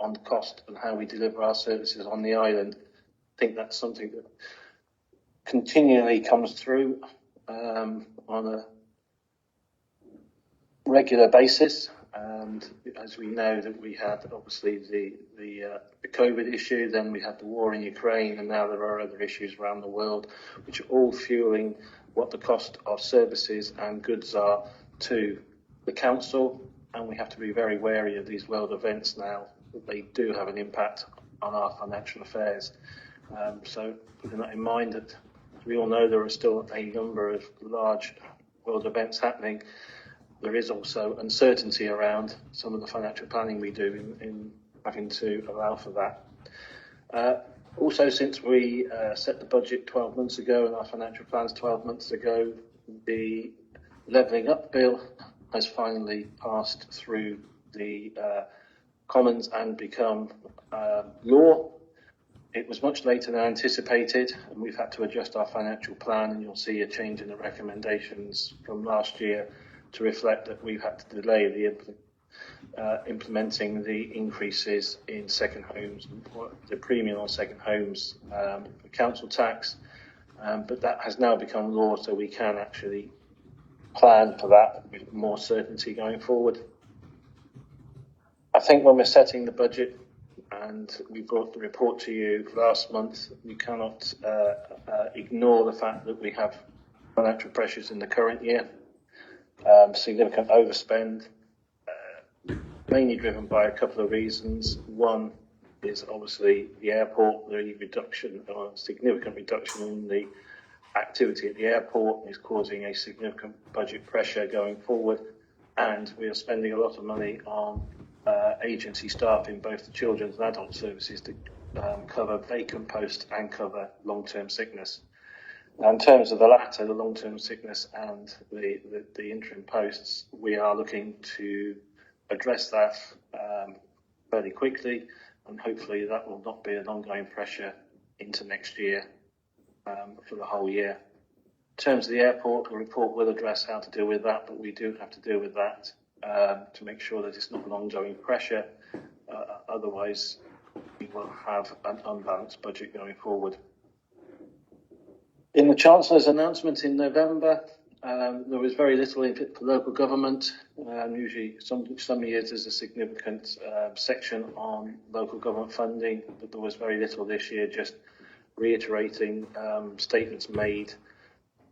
on the cost and how we deliver our services on the island. I think that's something that continually comes through on a regular basis. And as we know, that we had obviously the COVID issue, then we had the war in Ukraine, and now there are other issues around the world, which are all fueling what the cost of services and goods are to the council. And we have to be very wary of these world events now, that they do have an impact on our financial affairs. So keeping that in mind, that as we all know, there are still a number of large world events happening. There is also uncertainty around some of the financial planning we do in having to allow for that. Also, since we set the budget 12 months ago and our financial plans 12 months ago, the Levelling Up Bill has finally passed through the Commons and become law. It was much later than anticipated, and we've had to adjust our financial plan, and you'll see a change in the recommendations from last year to reflect that we've had to delay the implementing the increases in second homes, the premium on second homes for council tax, but that has now become law, so we can actually plan for that with more certainty going forward. I think when we're setting the budget, and we brought the report to you last month, you cannot ignore the fact that we have financial pressures in the current year, significant overspend, mainly driven by a couple of reasons. One is obviously the airport, the reduction, or significant reduction in the activity at the airport is causing a significant budget pressure going forward, and we are spending a lot of money on agency staff in both the children's and adult services to cover vacant posts and cover long-term sickness. Now, in terms of the latter, the long-term sickness and the interim posts, we are looking to address that fairly quickly, and hopefully that will not be an ongoing pressure into next year for the whole year. In terms of the airport, the report will address how to deal with that, but we do have to deal with that to make sure that it's not an ongoing pressure. Otherwise, we will have an unbalanced budget going forward. In the Chancellor's announcement in November, there was very little in it for local government. Usually, some years there's a significant section on local government funding, but there was very little this year, just reiterating statements made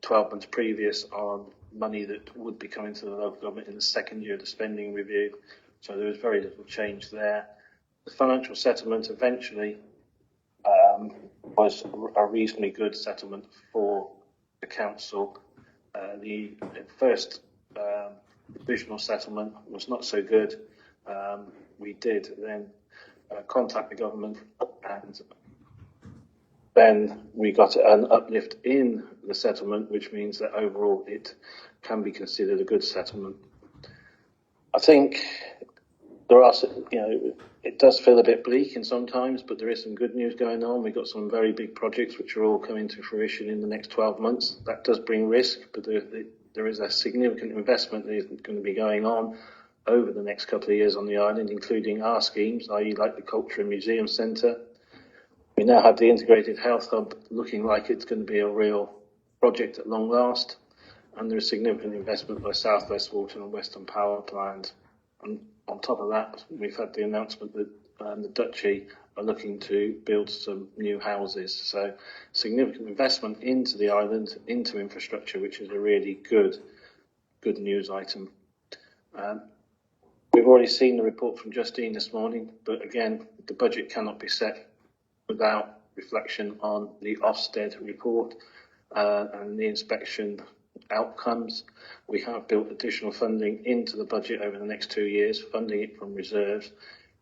12 months previous on money that would be coming to the local government in the second year of the spending review. So there was very little change there. The financial settlement eventually was a reasonably good settlement for the council. The first provisional settlement was not so good. We did then contact the government, and then we got an uplift in the settlement, which means that overall it can be considered a good settlement. I think there are, it does feel a bit bleak in sometimes, but there is some good news going on. We've got some very big projects which are all coming to fruition in the next 12 months. That does bring risk, but there is a significant investment that is going to be going on over the next couple of years on the island, including our schemes, i.e. like the Culture and Museum Centre. We now have the Integrated Health Hub looking like it's going to be a real project at long last, and there is significant investment by South West Water and Western Power Plant. And on top of that, we've had the announcement that the Duchy are looking to build some new houses. So significant investment into the island, into infrastructure, which is a really good news item. We've already seen the report from Justine this morning, but again, the budget cannot be set without reflection on the Ofsted report and the inspection outcomes. We have built additional funding into the budget over the next 2 years, funding it from reserves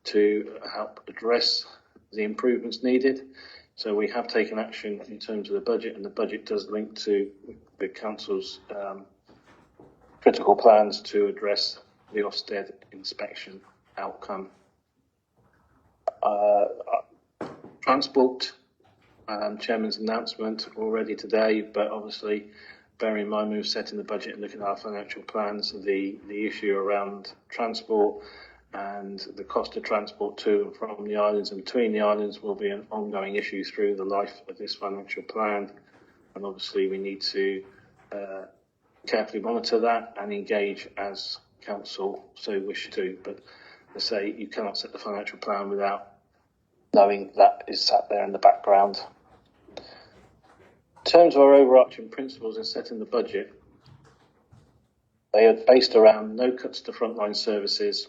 to help address the improvements needed. So we have taken action in terms of the budget, and the budget does link to the council's critical plans to address the Ofsted inspection outcome. Transport, Chairman's announcement already today, but obviously bearing in mind we've set in the budget and looking at our financial plans, the issue around transport and the cost of transport to and from the islands and between the islands will be an ongoing issue through the life of this financial plan. And obviously we need to carefully monitor that and engage as council so wish to. But as I say, you cannot set the financial plan without knowing that is sat there in the background. In terms of our overarching principles in setting the budget, they are based around no cuts to frontline services.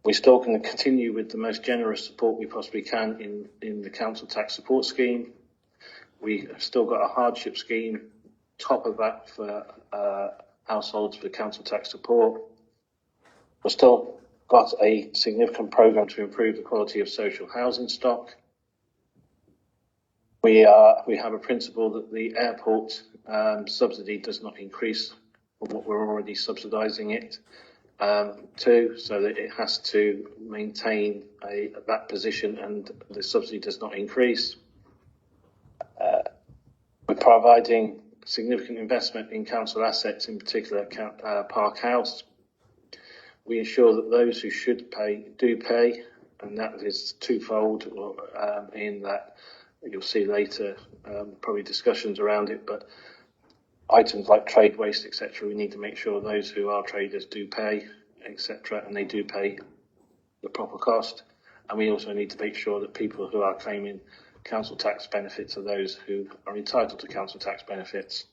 We still can continue with the most generous support we possibly can in the council tax support scheme. We have still got a hardship scheme, top of that for households for council tax support. We've still got a significant programme to improve the quality of social housing stock. We have a principle that the airport subsidy does not increase from what we're already subsidising it to, so that it has to maintain that position and the subsidy does not increase. We're providing significant investment in council assets, in particular Park House. we ensure that those who should pay do pay, and that is twofold in that you'll see later probably discussions around it, but items like trade waste, etc., we need to make sure those who are traders do pay, etc., and they do pay the proper cost. And we also need to make sure that people who are claiming council tax benefits are those who are entitled to council tax benefits.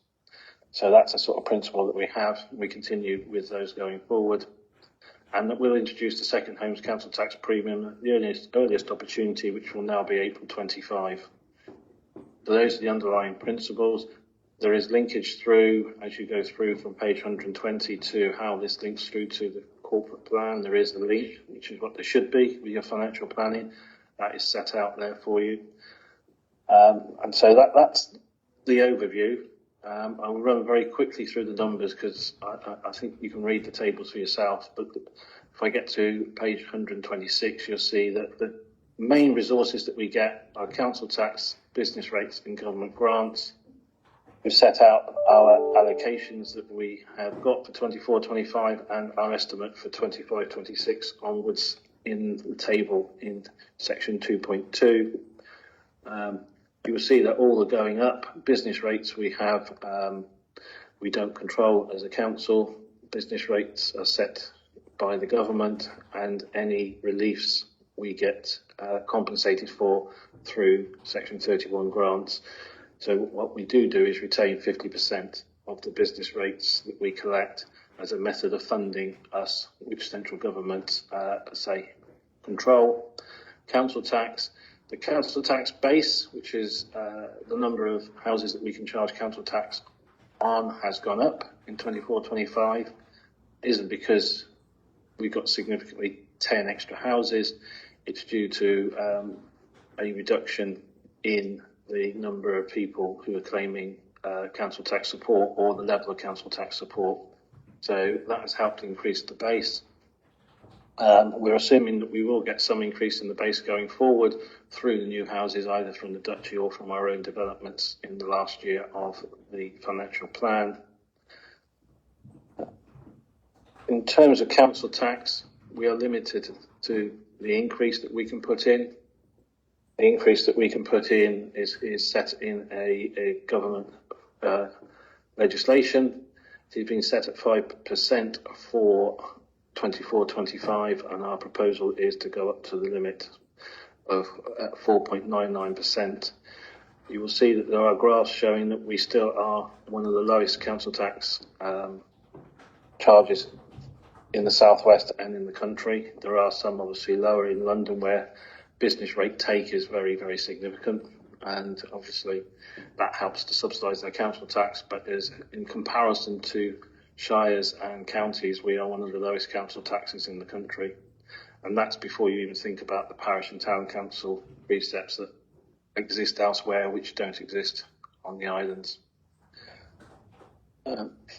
So that's a sort of principle that we have. We continue with those going forward. And that we'll introduce the second homes council tax premium at the earliest opportunity, which will now be April 25. So those are the underlying principles. There is linkage through, as you go through from page 120 to how this links through to the corporate plan. There is a link, which is what there should be with your financial planning. That is set out there for you. And so that's the overview. I will run very quickly through the numbers because I think you can read the tables for yourself. But if I get to page 126, you'll see that the main resources that we get are council tax, business rates and government grants. We've set out our allocations that we have got for 24-25 and our estimate for 25-26 onwards in the table in section 2.2. You will see that all are going up. Business rates we have, we don't control as a council. Business rates are set by the government, and any reliefs we get compensated for through section 31 grants. So what we do is retain 50% of the business rates that we collect as a method of funding us, which central government control. Council tax. The council tax base, which is the number of houses that we can charge council tax on, has gone up in 24-25. Isn't because we've got significantly 10 extra houses. It's due to a reduction in the number of people who are claiming council tax support or the level of council tax support. So that has helped increase the base. We're assuming that we will get some increase in the base going forward through the new houses, either from the Duchy or from our own developments in the last year of the financial plan. In terms of council tax, we are limited to the increase that we can put in. The increase that we can put in is set in a government legislation. It's been set at 5% for 24-25, and our proposal is to go up to the limit of 4.99%. You will see that there are graphs showing that we still are one of the lowest council tax charges in the southwest and in the country. There are some obviously lower in London where business rate take is very, very significant, and obviously that helps to subsidise their council tax, but in comparison to shires and counties, we are one of the lowest council taxes in the country, and that's before you even think about the parish and town council precepts that exist elsewhere which don't exist on the islands.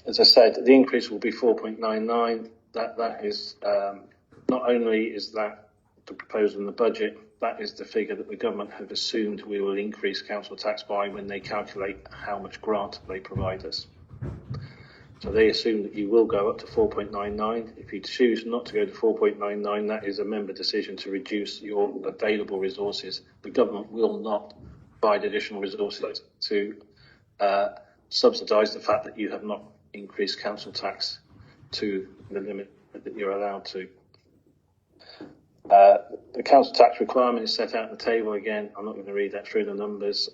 As I said, the increase will be 4.99. That is not only is that the proposal in the budget, that is the figure that the government have assumed we will increase council tax by when they calculate how much grant they provide us. So they assume that you will go up to 4.99. If you choose not to go to 4.99, that is a member decision to reduce your available resources. The government will not provide additional resources to subsidise the fact that you have not increased council tax to the limit that you're allowed to. The council tax requirement is set out in the table again. I'm not going to read that through the numbers,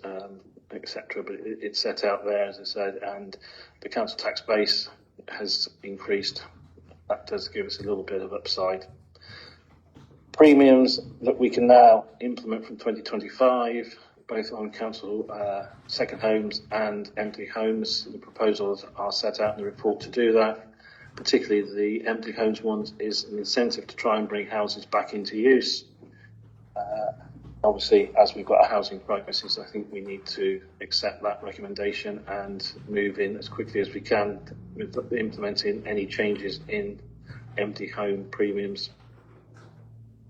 etc., but it's set out there, as I said, and the council tax base has increased. That does give us a little bit of upside. Premiums that we can now implement from 2025, both on council second homes and empty homes. The proposals are set out in the report to do that. Particularly the empty homes ones is an incentive to try and bring houses back into use. Obviously, as we've got a housing crisis, I think we need to accept that recommendation and move in as quickly as we can with implementing any changes in empty home premiums.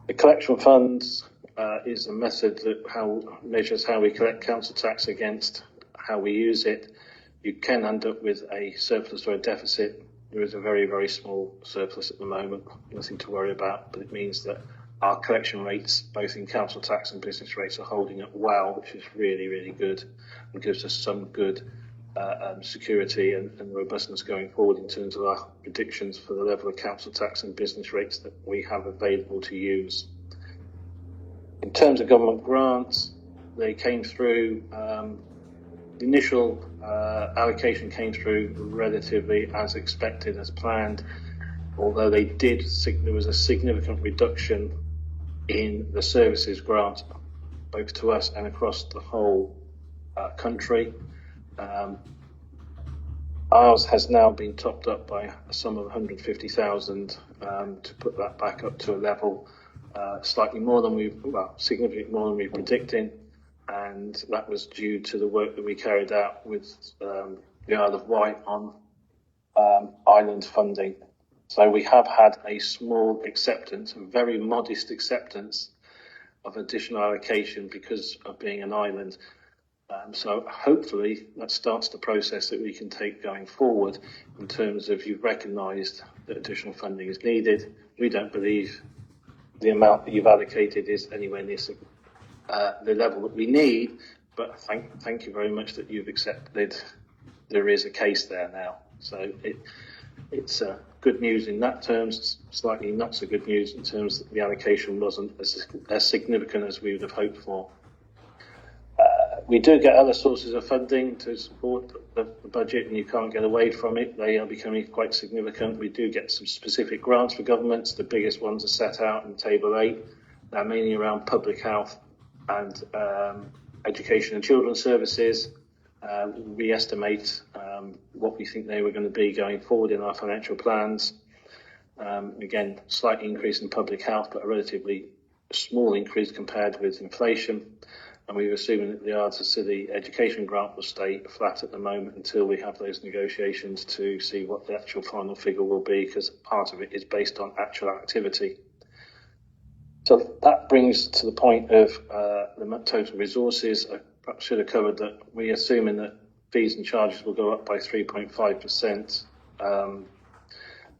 The collection funds is a method that measures how we collect council tax against how we use it. You can end up with a surplus or a deficit there is a very, very small surplus at the moment, nothing to worry about, but it means that our collection rates, both in council tax and business rates, are holding up well, which is really, really good and gives us some good security and robustness going forward in terms of our predictions for the level of council tax and business rates that we have available to use. In terms of government grants, they came through, the initial allocation came through relatively as expected, as planned, although there was a significant reduction in the services grant, both to us and across the whole country. Ours has now been topped up by a sum of 150,000 to put that back up to a level significantly more than we were predicting, and that was due to the work that we carried out with the Isle of Wight on island funding. So we have had a small acceptance, a very modest acceptance of additional allocation because of being an island. So hopefully that starts the process that we can take going forward in terms of you've recognised that additional funding is needed. We don't believe the amount that you've allocated is anywhere near the level that we need, but thank you very much that you've accepted there is a case there now. So it's good news in that terms, slightly not so good news in terms that the allocation wasn't as significant as we would have hoped for. We do get other sources of funding to support the budget, and you can't get away from it. They are becoming quite significant. We do get some specific grants for governments. The biggest ones are set out in Table 8. They're mainly around public health and education and children's services. We estimate what we think they were going to be going forward in our financial plans. Again, slight increase in public health, but a relatively small increase compared with inflation. And we were assuming that the Ards City education grant will stay flat at the moment until we have those negotiations to see what the actual final figure will be, because part of it is based on actual activity. So that brings to the point of the total resources. I perhaps should have covered that we're assuming that fees and charges will go up by 3.5%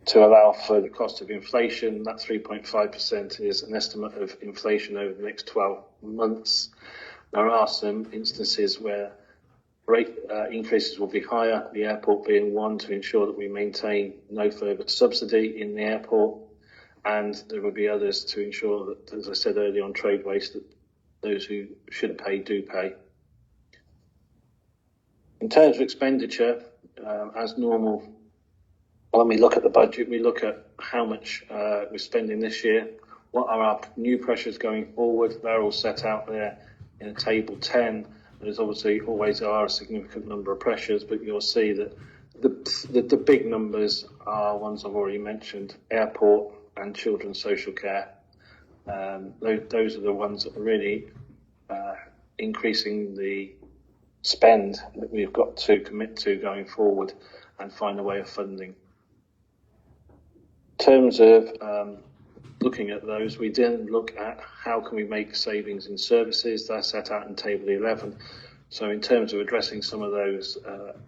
to allow for the cost of inflation. That 3.5% is an estimate of inflation over the next 12 months. There are some instances where rate increases will be higher, the airport being one, to ensure that we maintain no further subsidy in the airport. And there will be others to ensure that, as I said earlier on trade waste, that those who should pay do pay. In terms of expenditure, as normal, when we look at the budget, we look at how much we're spending this year, what are our new pressures going forward. They're all set out there in a table 10. There's obviously always are a significant number of pressures, but you'll see that the big numbers are ones I've already mentioned: airport and children's social care. Those are the ones that are really increasing the spend that we've got to commit to going forward and find a way of funding. In terms of looking at those, we then look at how can we make savings in services. That's set out in Table 11. So in terms of addressing some of those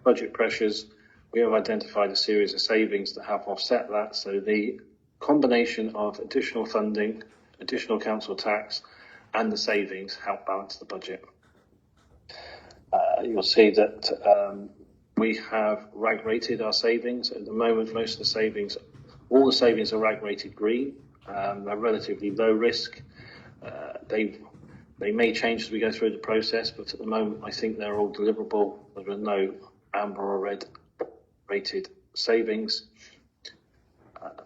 budget pressures, we have identified a series of savings that have offset that. So the combination of additional funding, additional council tax, and the savings help balance the budget. You'll see that we have RAG rated our savings. At the moment, most of the savings, all the savings are RAG rated green. They're relatively low risk. They may change as we go through the process, but at the moment I think they're all deliverable. There are no amber or red rated savings.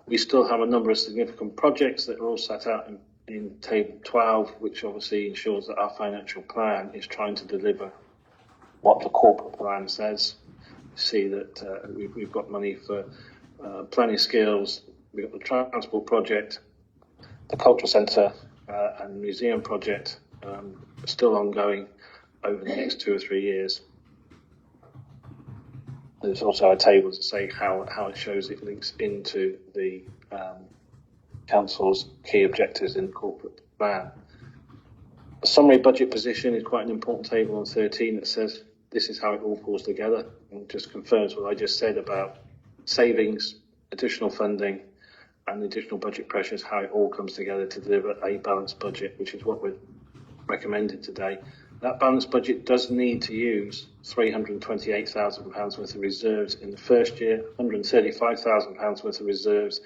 We still have a number of significant projects that are all set out in Table 12, which obviously ensures that our financial plan is trying to deliver what the corporate plan says. You see that we've got money for planning skills, we've got the transport project, the cultural centre and museum project still ongoing over the next 2 or 3 years. There's also a table to say how it shows it links into the council's key objectives in the corporate plan. The summary budget position is quite an important table on 13 that says this is how it all falls together, and just confirms what I just said about savings additional funding and the additional budget pressures, how it all comes together to deliver a balanced budget, which is what we're recommended today. That balanced budget does need to use £328,000 worth of reserves in the first year, £135,000 worth of reserves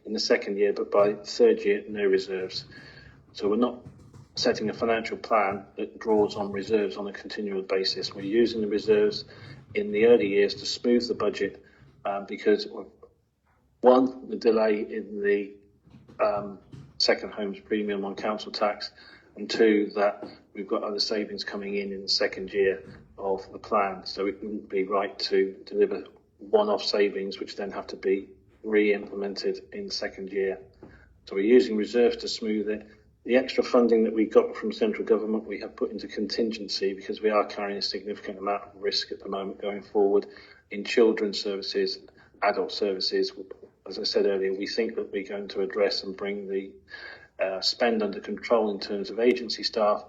in the second year, but by the third year, no reserves. So we're not setting a financial plan that draws on reserves on a continual basis. We're using the reserves in the early years to smooth the budget because, one, the delay in the second homes premium on council tax, and two, that we've got other savings coming in the second year of the plan. So it wouldn't be right to deliver one-off savings which then have to be re-implemented in the second year. So we're using reserves to smooth it. The extra funding that we got from central government we have put into contingency because we are carrying a significant amount of risk at the moment going forward in children's services, adult services. As I said earlier, we think that we're going to address and bring the spend under control in terms of agency staff,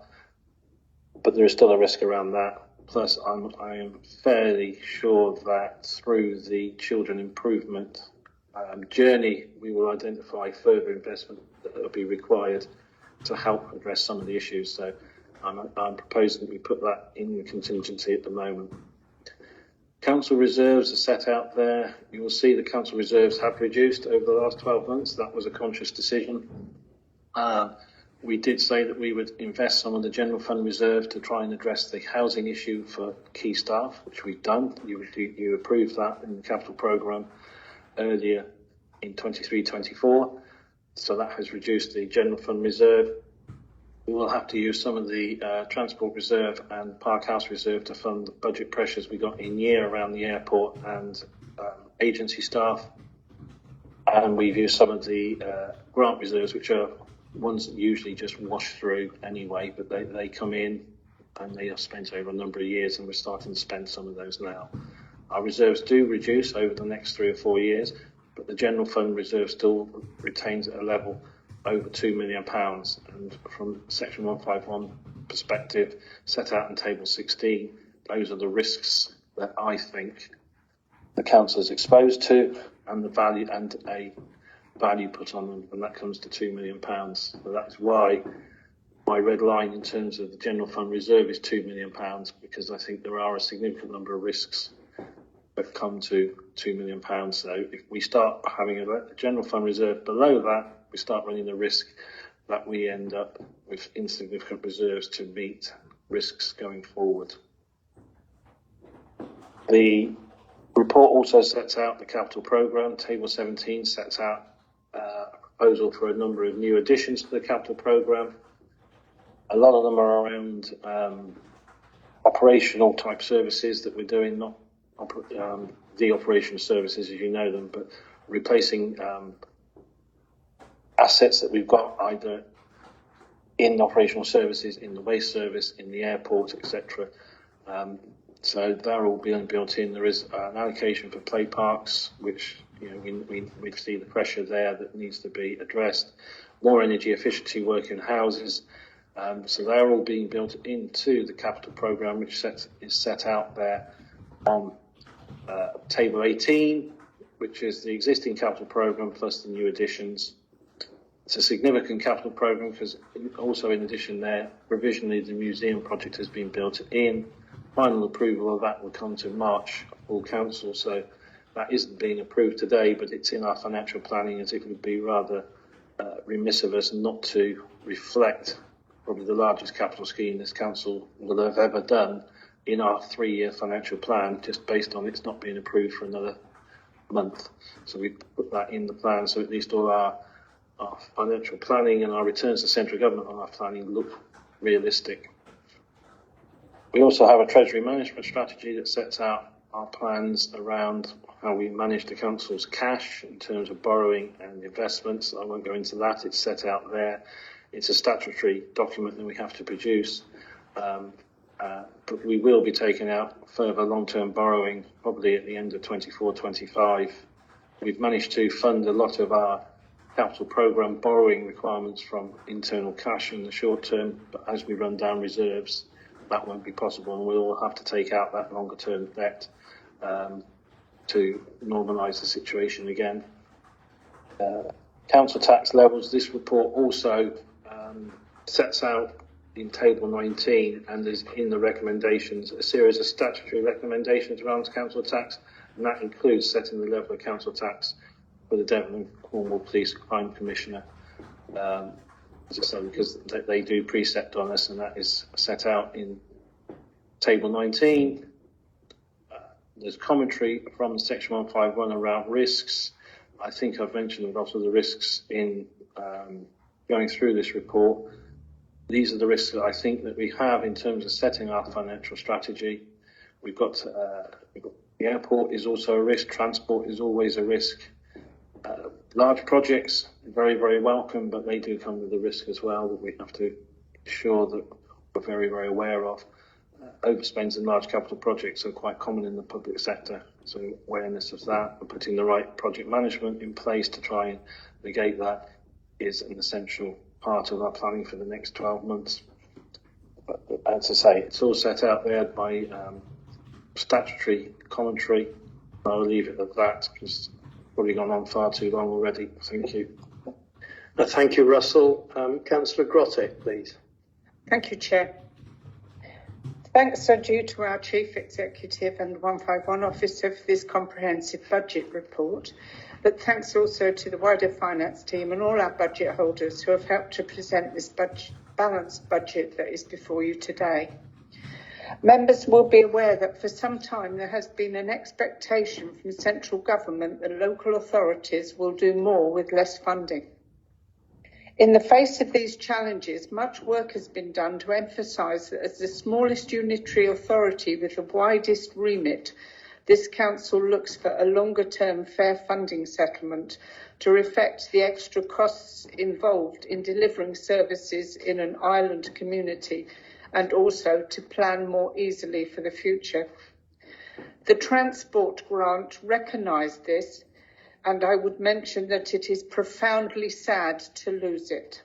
but there is still a risk around that. Plus, I am fairly sure that through the children improvement journey, we will identify further investment that will be required to help address some of the issues. So I'm proposing that we put that in the contingency at the moment. Council reserves are set out there. You will see the council reserves have reduced over the last 12 months. That was a conscious decision. We did say that we would invest some of the general fund reserve to try and address the housing issue for key staff, which we've done. You approved that in the capital programme earlier in 23-24. So that has reduced the general fund reserve. We will have to use some of the transport reserve and park house reserve to fund the budget pressures we got in year around the airport and agency staff. And we've used some of the grant reserves, which are ones that usually just wash through anyway, but they come in and they are spent over a number of years, and we're starting to spend some of those now. Our reserves do reduce over the next 3 or 4 years, but the general fund reserve still retains at a level over £2 million. And from Section 151 perspective, set out in Table 16, those are the risks that I think the council is exposed to, and the value and a value put on them, and that comes to £2 million. So that's why my red line in terms of the general fund reserve is £2 million, because I think there are a significant number of risks that come to £2 million. So if we start having a general fund reserve below that, we start running the risk that we end up with insignificant reserves to meet risks going forward. The report also sets out the capital programme. Table 17 sets out a proposal for a number of new additions to the capital programme. A lot of them are around operational type services that we're doing, not the operational services as you know them, but replacing assets that we've got either in operational services, in the waste service, in the airport, etc. So they're all being built in. There is an allocation for play parks, which we see the pressure there that needs to be addressed. More energy efficiency work in houses. So they're all being built into the capital programme, which is set out there on Table 18, which is the existing capital programme plus the new additions. It's a significant capital programme because also in addition there, provisionally the museum project has been built in. Final approval of that will come to March full council, so that isn't being approved today, but it's in our financial planning, as it would be rather remiss of us not to reflect probably the largest capital scheme this council will have ever done in our 3-year financial plan, just based on it's not being approved for another month. So we put that in the plan, so at least all our financial planning and our returns to central government on our planning look realistic. We also have a treasury management strategy that sets out our plans around how we manage the council's cash in terms of borrowing and investments. I won't go into that, it's set out there. It's a statutory document that we have to produce, but we will be taking out further long-term borrowing probably at the end of 24-25. We've managed to fund a lot of our capital programme borrowing requirements from internal cash in the short term, but as we run down reserves, that won't be possible, and we'll have to take out that longer term debt to normalise the situation again. council tax levels. This report also sets out in table 19 and is in the recommendations a series of statutory recommendations around council tax, and that includes setting the level of council tax for the Devon and Cornwall Police Crime Commissioner, as I say, because they do precept on us, and that is set out in table 19. There's commentary from section 151 around risks. I think I've mentioned a lot of the risks in going through this report. These are the risks that I think that we have in terms of setting our financial strategy. We've got the airport is also a risk. Transport is always a risk. Large projects, very, very welcome, but they do come with a risk as well that we have to ensure that we're very, very aware of. Overspends in large capital projects are quite common in the public sector, so awareness of that and putting the right project management in place to try and negate that is an essential part of our planning for the next 12 months. But as I say, it's all set out there by statutory commentary. I'll leave it at that because it's probably gone on far too long already. Thank you. Thank you, Russell. Councillor Grotte, please. Thank you, Chair. Thanks are due to our Chief Executive and 151 Officer for this comprehensive budget report, but thanks also to the wider finance team and all our budget holders who have helped to present this balanced budget that is before you today. Members will be aware that for some time there has been an expectation from central government that local authorities will do more with less funding. In the face of these challenges, much work has been done to emphasise that as the smallest unitary authority with the widest remit, this council looks for a longer-term fair funding settlement to reflect the extra costs involved in delivering services in an island community and also to plan more easily for the future. The transport grant recognised this, and I would mention that it is profoundly sad to lose it.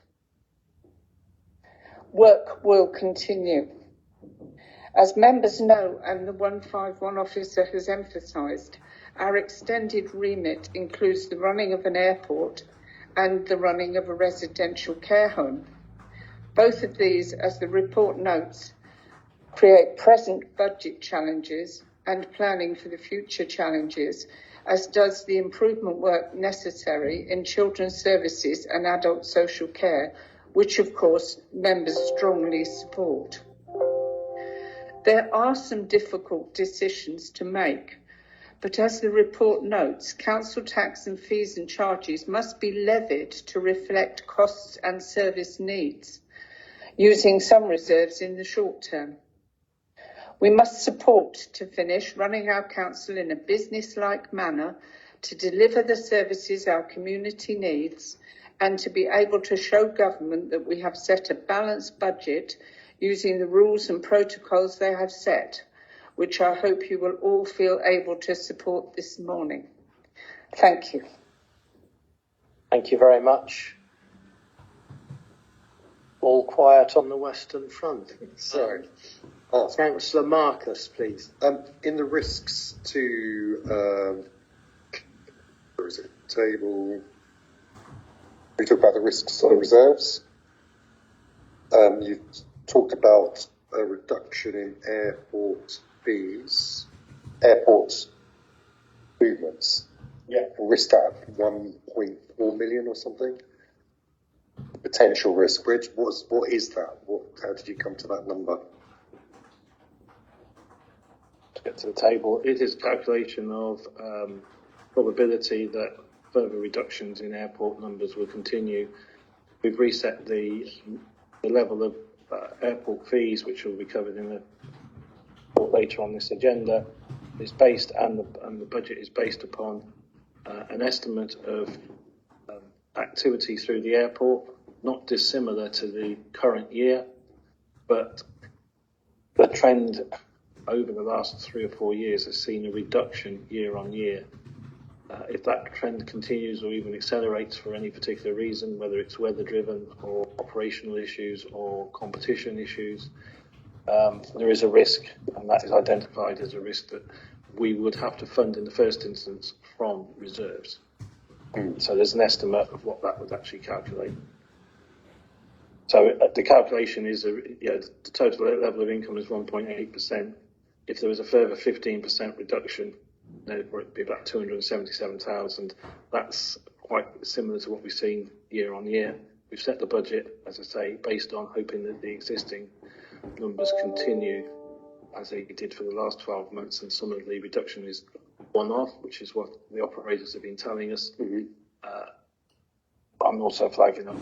Work will continue. As members know, and the 151 officer has emphasised, our extended remit includes the running of an airport and the running of a residential care home. Both of these, as the report notes, create present budget challenges and planning for the future challenges, as does the improvement work necessary in children's services and adult social care, which of course members strongly support. There are some difficult decisions to make, but as the report notes, council tax and fees and charges must be levied to reflect costs and service needs, using some reserves in the short term. We must support, to finish, running our council in a business-like manner to deliver the services our community needs and to be able to show government that we have set a balanced budget using the rules and protocols they have set, which I hope you will all feel able to support this morning. Thank you. Thank you very much. All quiet on the Western Front. Sorry. Councillor Marcus, please. In the risks to, where is it? Table. We talk about the risks on reserves. You talked about a reduction in airport fees, airport movements. Yeah. Risk at 1.4 million or something. Potential risk. What is that? How did you come to that number? To get to the table, it is a calculation of probability that further reductions in airport numbers will continue. We've reset the level of airport fees, which will be covered in the report later on this agenda. Is based and the budget is based upon an estimate of activity through the airport, not dissimilar to the current year, but the trend over the last 3 or 4 years has seen a reduction year on year. If that trend continues or even accelerates for any particular reason, whether it's weather driven or operational issues or competition issues, there is a risk, and that is identified as a risk that we would have to fund in the first instance from reserves. So there's an estimate of what that would actually calculate. So the calculation is, the total level of income is 1.8%. If there was a further 15% reduction, then it would be about 277,000. That's quite similar to what we've seen year on year. We've set the budget, as I say, based on hoping that the existing numbers continue as they did for the last 12 months, and some of the reduction is one-off, which is what the operators have been telling us. I'm also flagging up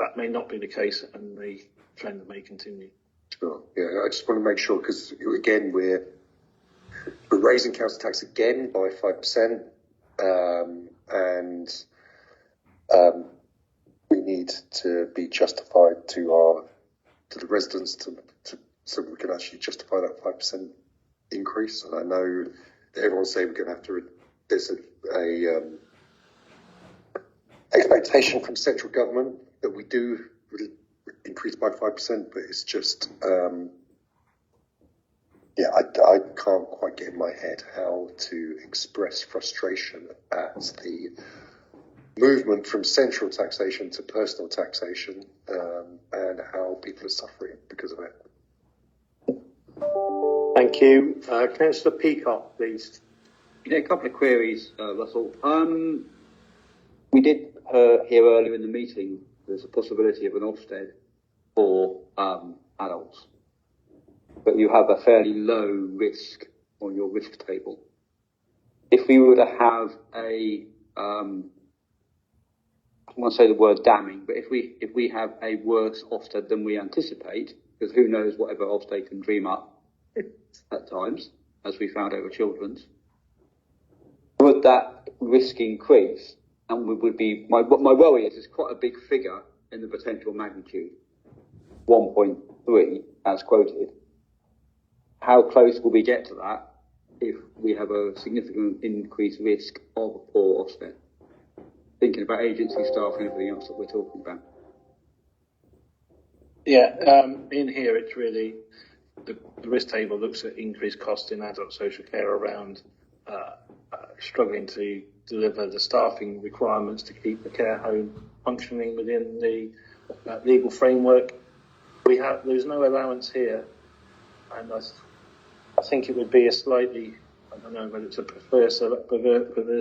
that may not be the case, and the trend may continue. Sure. Yeah, I just want to make sure, because again, we're raising council tax again by 5%, and we need to be justified to the residents so we can actually justify that 5% increase. And I know that everyone's saying we're going to have to. There's a expectation from central government that we do increase by 5%, but it's just, I can't quite get in my head how to express frustration at the movement from central taxation to personal taxation, and how people are suffering because of it. Thank you. Councillor Peacock, please. Yeah, a couple of queries, Russell. We did hear earlier in the meeting there's a possibility of an Ofsted for adults, but you have a fairly low risk on your risk table. If we were to have I don't want to say the word damning, but if we have a worse Ofsted than we anticipate, because who knows whatever Ofsted can dream up at times, as we found over Children's, would that risk increase? And would be my worry is it's quite a big figure in the potential magnitude, 1.3 as quoted. How close will we get to that if we have a significant increased risk of a poor Ofsted? Thinking about agency staff and everything else that we're talking about. Yeah, in here it's really the risk table looks at increased costs in adult social care around struggling to deliver the staffing requirements to keep the care home functioning within the legal framework. There's no allowance here, and I think it would be a slightly, I don't know whether it's a perverse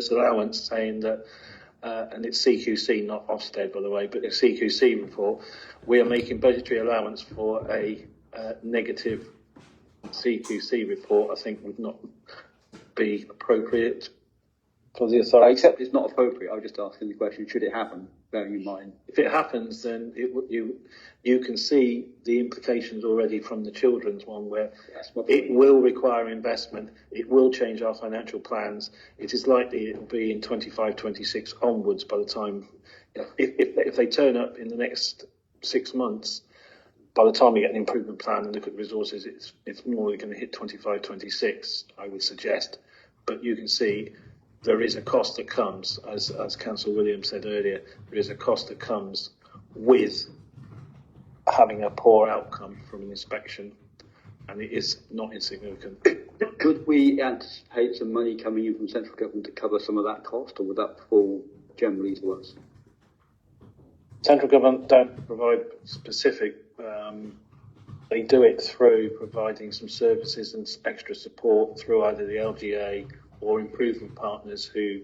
allowance, saying that, and it's CQC, not Ofsted, by the way, but the CQC report, we are making budgetary allowance for a negative CQC report. I think would not be appropriate for the authority. Except it's not appropriate. I was just asking the question, should it happen, bearing in mind? If it happens, then you can see the implications already from the Children's one, where it will require investment, it will change our financial plans. It is likely it will be in 25-26 onwards by the time, if they turn up in the next 6 months, by the time we get an improvement plan and look at resources, it's more going to hit 25-26, I would suggest. But you can see there is a cost that comes, as Councillor Williams said earlier, there is a cost that comes with having a poor outcome from an inspection, and it is not insignificant. Could we anticipate some money coming in from central government to cover some of that cost, or would that fall generally to us? Central government don't provide specific, they do it through providing some services and extra support through either the LGA or improvement partners who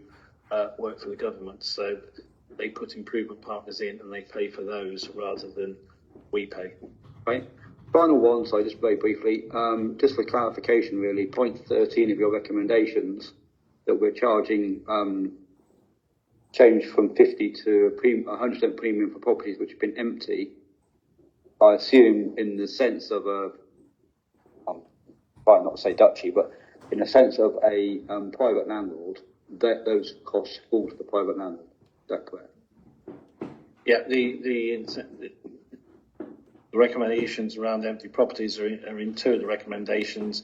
work for the government. So they put improvement partners in and they pay for those rather than we pay. Right. Final one, so just very briefly, just for clarification really, point 13 of your recommendations that we're charging change from 50 to 100% premium for properties which have been empty. I assume in the sense of I'm trying not to say duchy, but in the sense of a private landlord, that those costs fall to the private landlord. Is that correct? Yeah, the recommendations around empty properties are in two of the recommendations.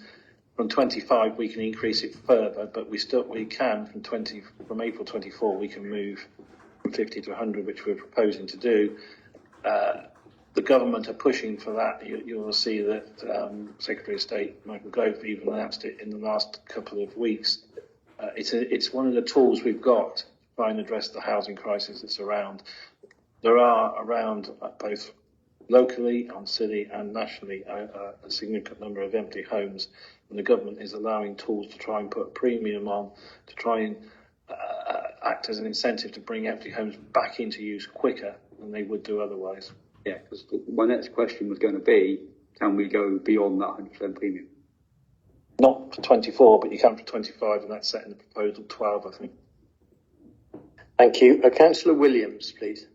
From 25 we can increase it further, but we can from April 24 we can move from 50 to 100, which we're proposing to do. The government are pushing for that. You will see that Secretary of State Michael Gove even announced it in the last couple of weeks. It's one of the tools we've got try and address the housing crisis that's around. There are around both locally, on city and nationally, a significant number of empty homes, and the government is allowing tools to try and put a premium on, to try and act as an incentive to bring empty homes back into use quicker than they would do otherwise. Yeah, because my next question was going to be, can we go beyond that 100% premium? Not for 24, but you can for 25, and that's set in the proposal 12, I think. Thank you. Councillor Williams, please.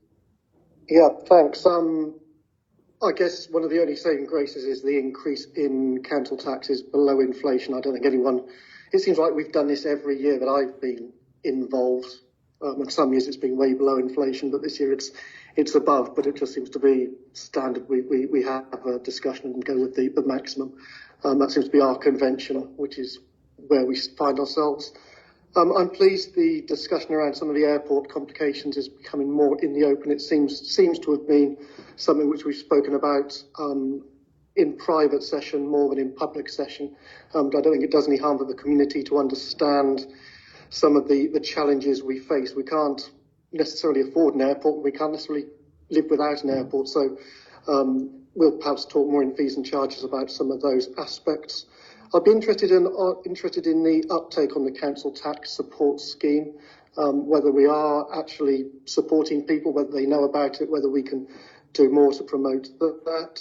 Yeah, thanks. I guess one of the only saving graces is the increase in council taxes below inflation. I don't think anyone, it seems like we've done this every year that I've been involved. In some years it's been way below inflation, but this year it's above, but it just seems to be standard. We have a discussion and go with the maximum. That seems to be our convention, which is where we find ourselves. I'm pleased the discussion around some of the airport complications is becoming more in the open. It seems to have been something which we've spoken about in private session more than in public session. But I don't think it does any harm for the community to understand some of the challenges we face. We can't necessarily afford an airport. We can't necessarily live without an airport. So we'll perhaps talk more in fees and charges about some of those aspects. I'd be interested in the uptake on the council tax support scheme, whether we are actually supporting people, whether they know about it, whether we can do more to promote that.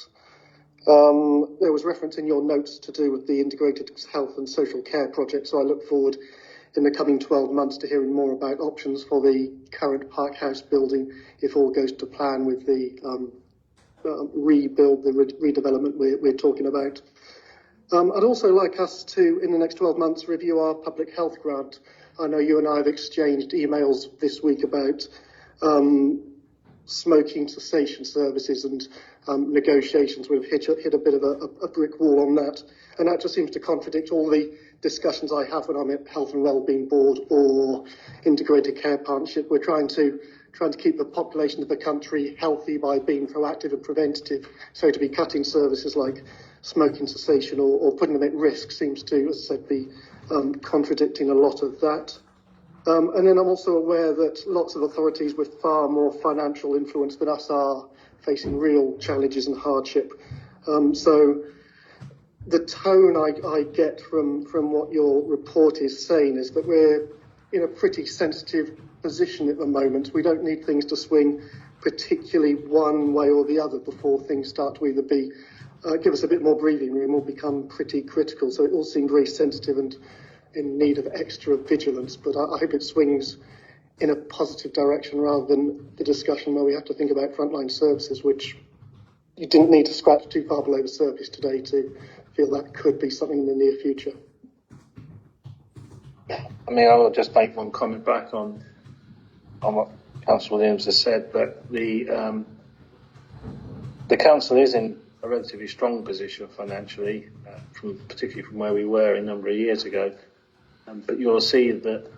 There was reference in your notes to do with the integrated health and social care project, so I look forward in the coming 12 months to hearing more about options for the current Park House building if all goes to plan with the rebuild, the redevelopment we're talking about. I'd also like us to, in the next 12 months, review our public health grant. I know you and I have exchanged emails this week about smoking cessation services and negotiations. We've hit a bit of a brick wall on that, and that just seems to contradict all the discussions I have when I'm at Health and Wellbeing Board or Integrated Care Partnership. We're trying to keep the population of the country healthy by being proactive and preventative. So to be cutting services like smoking cessation or putting them at risk seems to, as I said, be contradicting a lot of that. And then I'm also aware that lots of authorities with far more financial influence than us are facing real challenges and hardship. So the tone I get from what your report is saying is that we're in a pretty sensitive position at the moment. We don't need things to swing particularly one way or the other before things start to either be give us a bit more breathing room or become pretty critical. So it all seemed very sensitive and in need of extra vigilance, but I hope it swings in a positive direction rather than the discussion where we have to think about frontline services, which you didn't need to scratch too far below the surface today to feel that could be something in the near future. I mean, I will just make one comment back on what Councillor Williams has said, but the council is in a relatively strong position financially, particularly from where we were a number of years ago. But you'll see that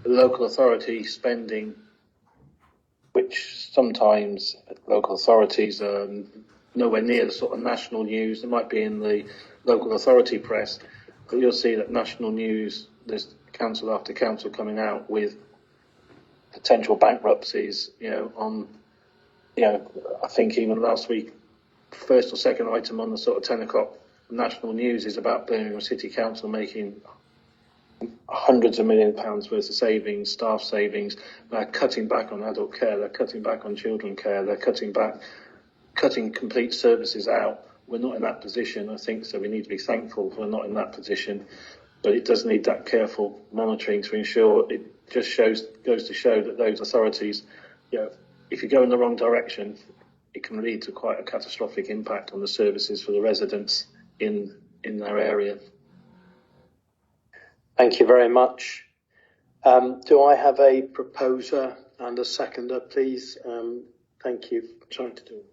the local authority spending, which sometimes local authorities are nowhere near the sort of national news, it might be in the local authority press, but you'll see that national news, there's council after council coming out with potential bankruptcies, I think even last week, first or second item on the sort of 10 o'clock national news is about Birmingham City Council making hundreds of £1 million worth of savings, staff savings. They're cutting back on adult care, they're cutting back on children care, they're cutting complete services out. We're not in that position, I think, so we need to be thankful we're not in that position. But it does need that careful monitoring to ensure it just goes to show that those authorities, if you go in the wrong direction, it can lead to quite a catastrophic impact on the services for the residents in their area. Thank you very much. Do I have a proposer and a seconder, please? Thank you for trying to do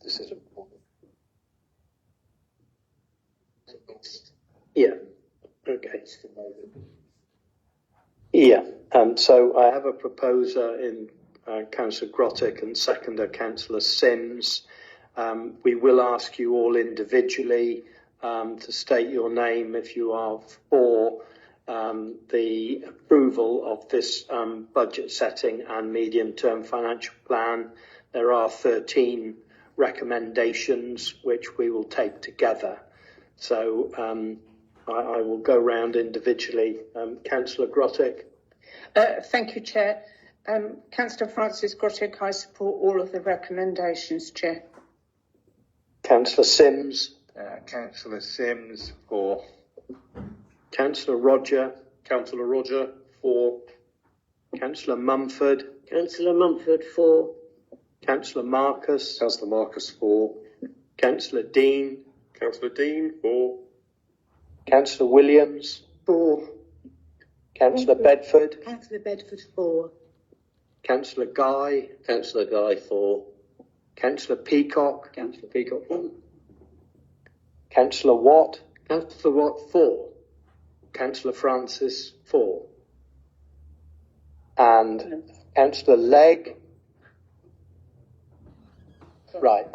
this. Is important. Yeah. Okay. Yeah. So I have a proposer in Councillor Grottick and seconder Councillor Sims. We will ask you all individually to state your name if you are for the approval of this budget setting and medium-term financial plan. There are 13 recommendations which we will take together. So I will go round individually. Councillor Grottick. Thank you, Chair. Councillor Francis Grottick, I support all of the recommendations, Chair. Councillor Sims. Councillor Sims, for. Councillor Roger. Councillor Roger, for. Councillor Mumford. Councillor Mumford, for. Councillor Marcus. Councillor Marcus, for. Councillor Dean. Councillor Dean, for. Councillor Williams. For. Councillor Bedford. Councillor Bedford, for. Councillor Guy. Councillor Guy, for. Councillor Peacock. Councillor Peacock, for. Councillor Watt. Councillor Watt, for. Councillor Francis, for. And Councillor Legg. Right.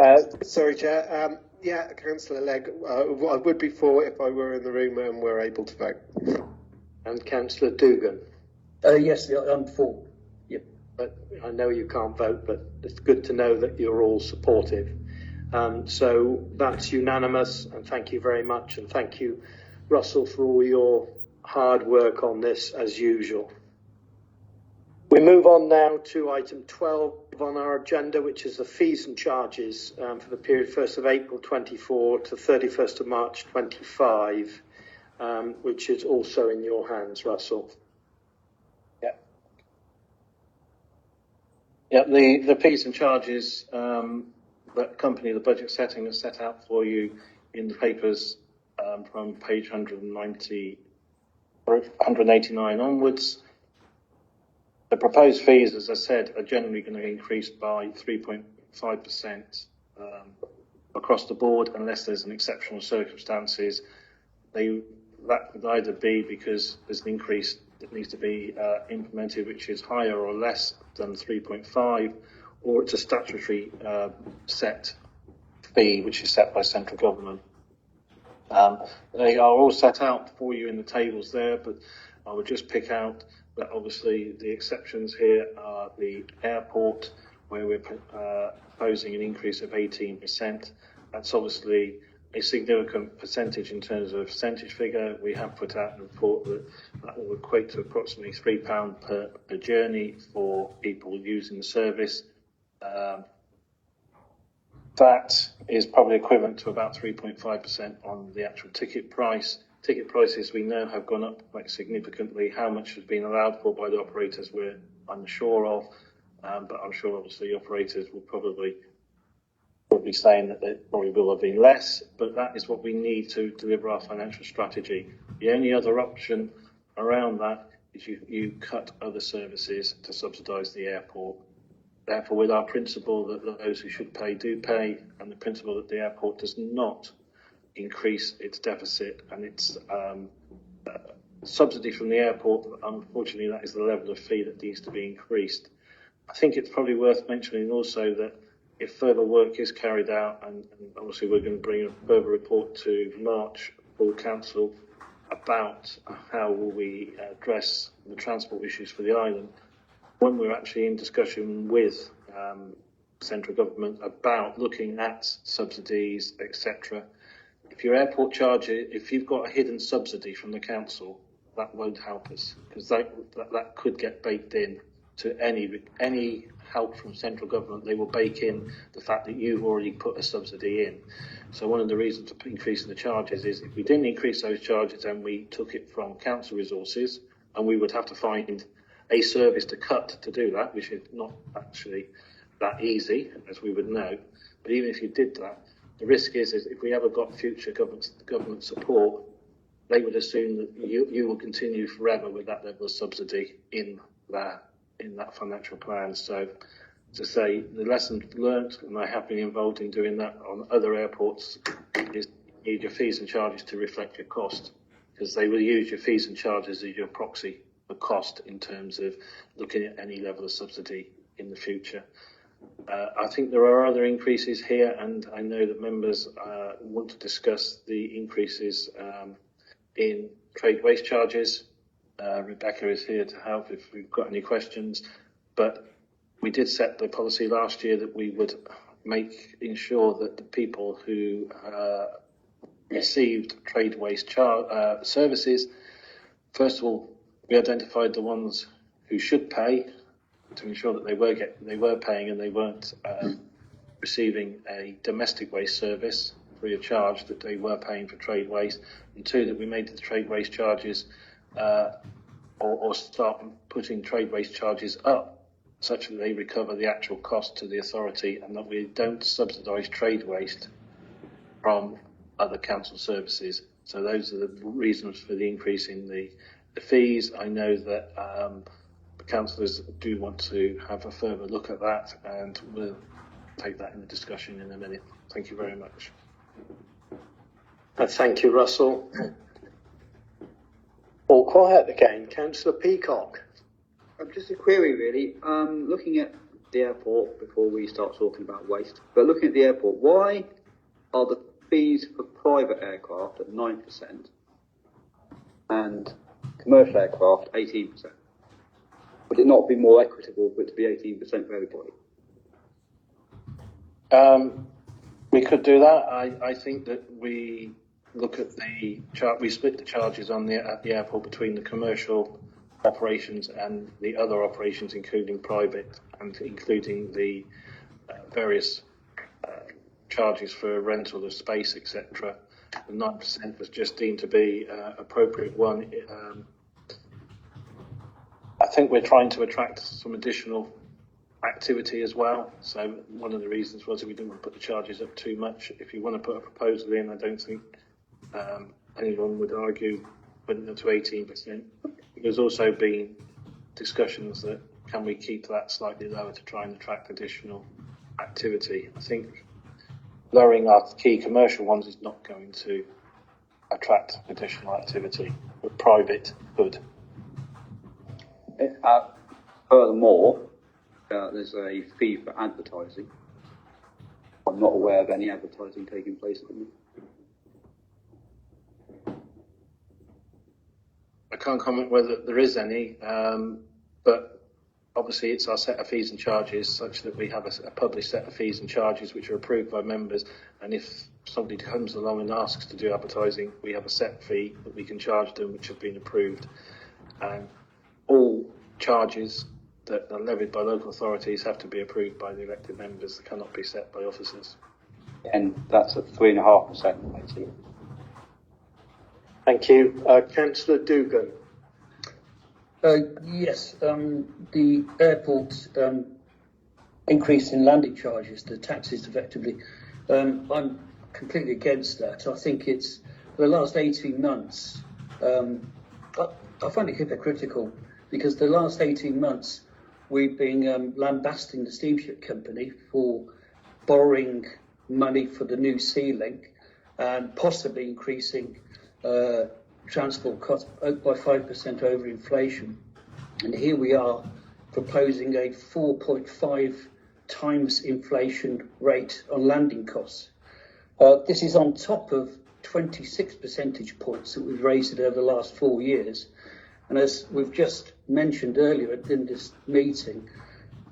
Sorry, Chair. Yeah, Councillor Legg. I would be for if I were in the room and were able to vote. And Councillor Dugan. Yes, I'm for. Yep. But I know you can't vote, but it's good to know that you're all supportive. So that's unanimous, and thank you very much, and thank you, Russell, for all your hard work on this as usual. We move on now to item 12 on our agenda, which is the fees and charges for the period 1st of April 24 to 31st of March 25, which is also in your hands, Russell. Yeah, the fees and charges that accompany the budget setting are set out for you in the papers from page 189 onwards. The proposed fees, as I said, are generally going to increase by 3.5% across the board, unless there's an exceptional circumstances. That could either be because there's an increase that needs to be implemented, which is higher or less than 3.5, or it's a statutory set fee, which is set by central government. They are all set out for you in the tables there, but I would just pick out that obviously the exceptions here are the airport, where we're proposing an increase of 18%. That's obviously a significant percentage in terms of percentage figure. We have put out a report that will equate to approximately £3 per journey for people using the service. That is probably equivalent to about 3.5% on the actual ticket price. Ticket prices we know have gone up quite significantly. How much has been allowed for by the operators we're unsure of, but I'm sure obviously operators will probably saying that it probably will have been less, but that is what we need to deliver our financial strategy. The only other option around that is you cut other services to subsidise the airport. Therefore, with our principle that those who should pay do pay, and the principle that the airport does not increase its deficit and its subsidy from the airport, unfortunately that is the level of fee that needs to be increased. I think it's probably worth mentioning also that if further work is carried out, and obviously we're going to bring a further report to March for Council about how will we address the transport issues for the island, when we're actually in discussion with central government about looking at subsidies, etc. If your airport charge, if you've got a hidden subsidy from the council, that won't help us, because that could get baked in to any help from central government. They will bake in the fact that you've already put a subsidy in. So one of the reasons for increasing the charges is if we didn't increase those charges and we took it from council resources, and we would have to find a service to cut to do that, which is not actually that easy, as we would know. But even if you did that, the risk is if we ever got future government support, they would assume that you will continue forever with that level of subsidy in that financial plan. So, to say, the lesson learnt, and I have been involved in doing that on other airports, is you need your fees and charges to reflect your cost, because they will use your fees and charges as your proxy for cost in terms of looking at any level of subsidy in the future. I think there are other increases here, and I know that members want to discuss the increases in trade waste charges. Rebecca is here to help if we've got any questions. But we did set the policy last year that we would ensure that the people who received trade waste services, first of all, we identified the ones who should pay to ensure that they were paying and they weren't receiving a domestic waste service free of charge, that they were paying for trade waste, and two, that we made the trade waste charges or start putting trade waste charges up such that they recover the actual cost to the authority, and that we don't subsidise trade waste from other council services. So those are the reasons for the increase in the fees. I know that the councillors do want to have a further look at that, and we'll take that in the discussion in a minute. Thank you very much. Thank you, Russell. All quiet again. Councillor Peacock. Just a query, really. Looking at the airport, before we start talking about waste, but looking at the airport, why are the fees for private aircraft at 9% and commercial aircraft 18%? Would it not be more equitable for it to be 18% for everybody? We could do that. I think that we look at we split the charges at the airport between the commercial operations and the other operations, including private and including the various charges for rental of space, etc. The 9% was just deemed to be appropriate one. I think we're trying to attract some additional activity as well. So one of the reasons was that we didn't want to put the charges up too much. If you want to put a proposal in, I don't think anyone would argue putting it to 18%. There's also been discussions that can we keep that slightly lower to try and attract additional activity. I think lowering our key commercial ones is not going to attract additional activity, but private could. Furthermore, there's a fee for advertising. I'm not aware of any advertising taking place at the moment. I can't comment whether there is any, but obviously it's our set of fees and charges such that we have a published set of fees and charges which are approved by members, and if somebody comes along and asks to do advertising, we have a set fee that we can charge them which have been approved. And all charges that are levied by local authorities have to be approved by the elected members. They cannot be set by officers. And that's at 3.5%, actually. Thank you. Councillor Dugan. Yes, the airport increase in landing charges, the taxes effectively, I'm completely against that. I think it's, for the last 18 months, I find it hypocritical because the last 18 months we've been lambasting the steamship company for borrowing money for the new sea link and possibly increasing transport costs by 5% over inflation. And here we are proposing a 4.5 times inflation rate on landing costs. This is on top of 26 percentage points that we've raised it over the last 4 years. And as we've just mentioned earlier in this meeting,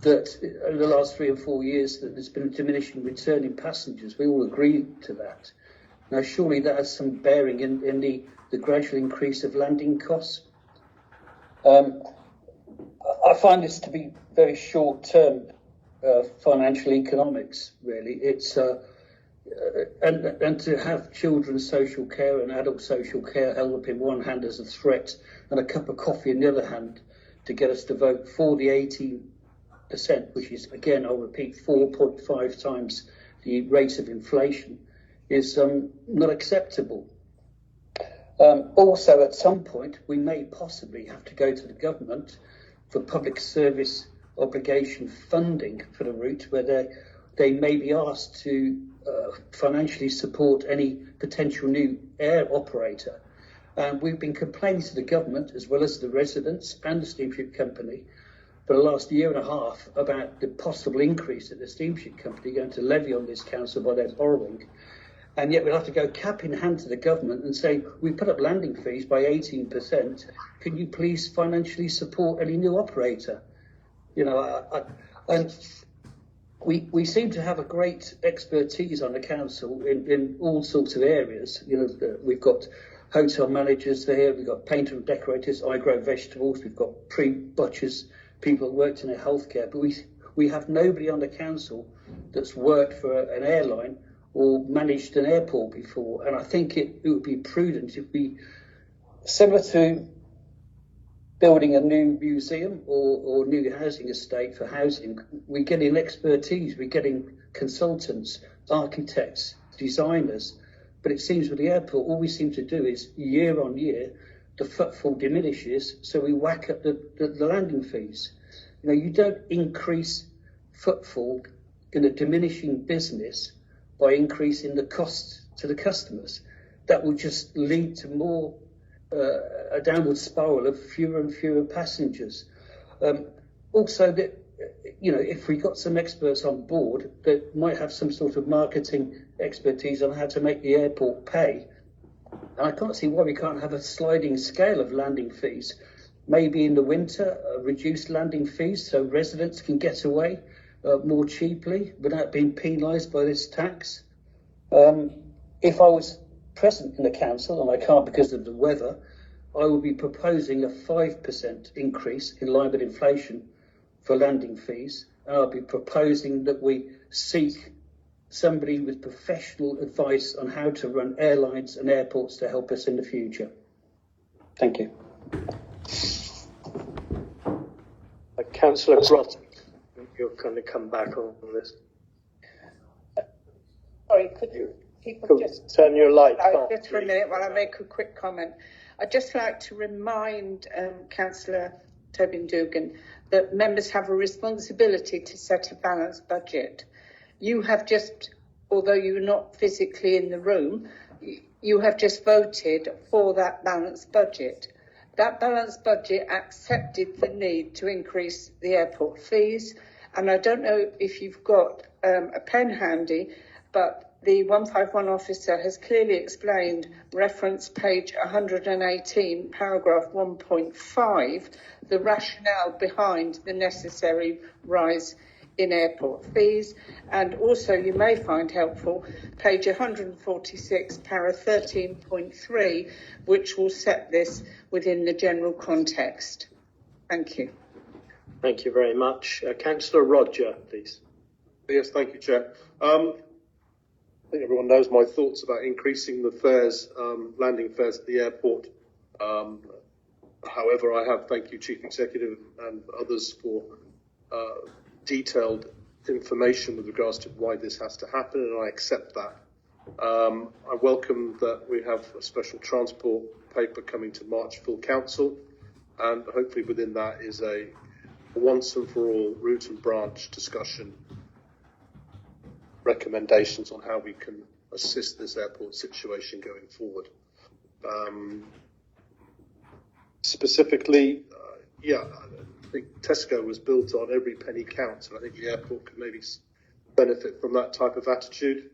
that over the last 3 or 4 years that there's been a diminishing return in passengers. We all agree to that. Now, surely that has some bearing in the gradual increase of landing costs. I find this to be very short-term financial economics, really. It's and to have children's social care and adult social care held up in one hand as a threat and a cup of coffee in the other hand to get us to vote for the 18%, which is, again, I'll repeat, 4.5 times the rate of inflation, is not acceptable. Also, at some point, we may possibly have to go to the government for public service obligation funding for the route, where they may be asked to financially support any potential new air operator. And we've been complaining to the government, as well as the residents and the steamship company, for the last year and a half about the possible increase that the steamship company are going to levy on this council by their borrowing. And yet we'll have to go cap in hand to the government and say, we put up landing fees by 18%. Can you please financially support any new operator? You know, and we seem to have a great expertise on the council in all sorts of areas. You know, we've got hotel managers there, we've got painter and decorators, I grow vegetables, we've got pre-butchers, people that worked in the healthcare, but we have nobody on the council that's worked for an airline or managed an airport before. And I think it would be prudent if we, similar to building a new museum or new housing estate for housing, we're getting expertise, we're getting consultants, architects, designers. But it seems with the airport, all we seem to do is year on year, the footfall diminishes, so we whack up the landing fees. You know, you don't increase footfall in a diminishing business by increasing the cost to the customers. That will just lead to more a downward spiral of fewer and fewer passengers. Also, that, you know, if we got some experts on board that might have some sort of marketing expertise on how to make the airport pay, and I can't see why we can't have a sliding scale of landing fees. Maybe in the winter, reduced landing fees so residents can get away more cheaply without being penalised by this tax. If I was present in the council, and I can't because of the weather, I would be proposing a 5% increase in line with inflation for landing fees, and I'll be proposing that we seek somebody with professional advice on how to run airlines and airports to help us in the future. Thank you. Councillor Grotty, you're going to come back on this. Sorry, could people just turn your light on? Just for a minute while I make a quick comment. I'd just like to remind Councillor Tobin Dugan that members have a responsibility to set a balanced budget. You have just, although you're not physically in the room, you have just voted for that balanced budget. That balanced budget accepted the need to increase the airport fees, and I don't know if you've got a pen handy, but the 151 officer has clearly explained, reference page 118, paragraph 1.5, the rationale behind the necessary rise in airport fees. And also you may find helpful page 146, para 13.3, which will set this within the general context. Thank you. Thank you very much. Councillor Roger, please. Yes, thank you, Chair. I think everyone knows my thoughts about increasing the fares, landing fares at the airport. However, I have, thank you, Chief Executive and others for detailed information with regards to why this has to happen, and I accept that. I welcome that we have a special transport paper coming to March full council, and hopefully within that is a once and for all root and branch discussion, recommendations on how we can assist this airport situation going forward. Specifically, I think Tesco was built on every penny counts, and I think the airport could maybe benefit from that type of attitude.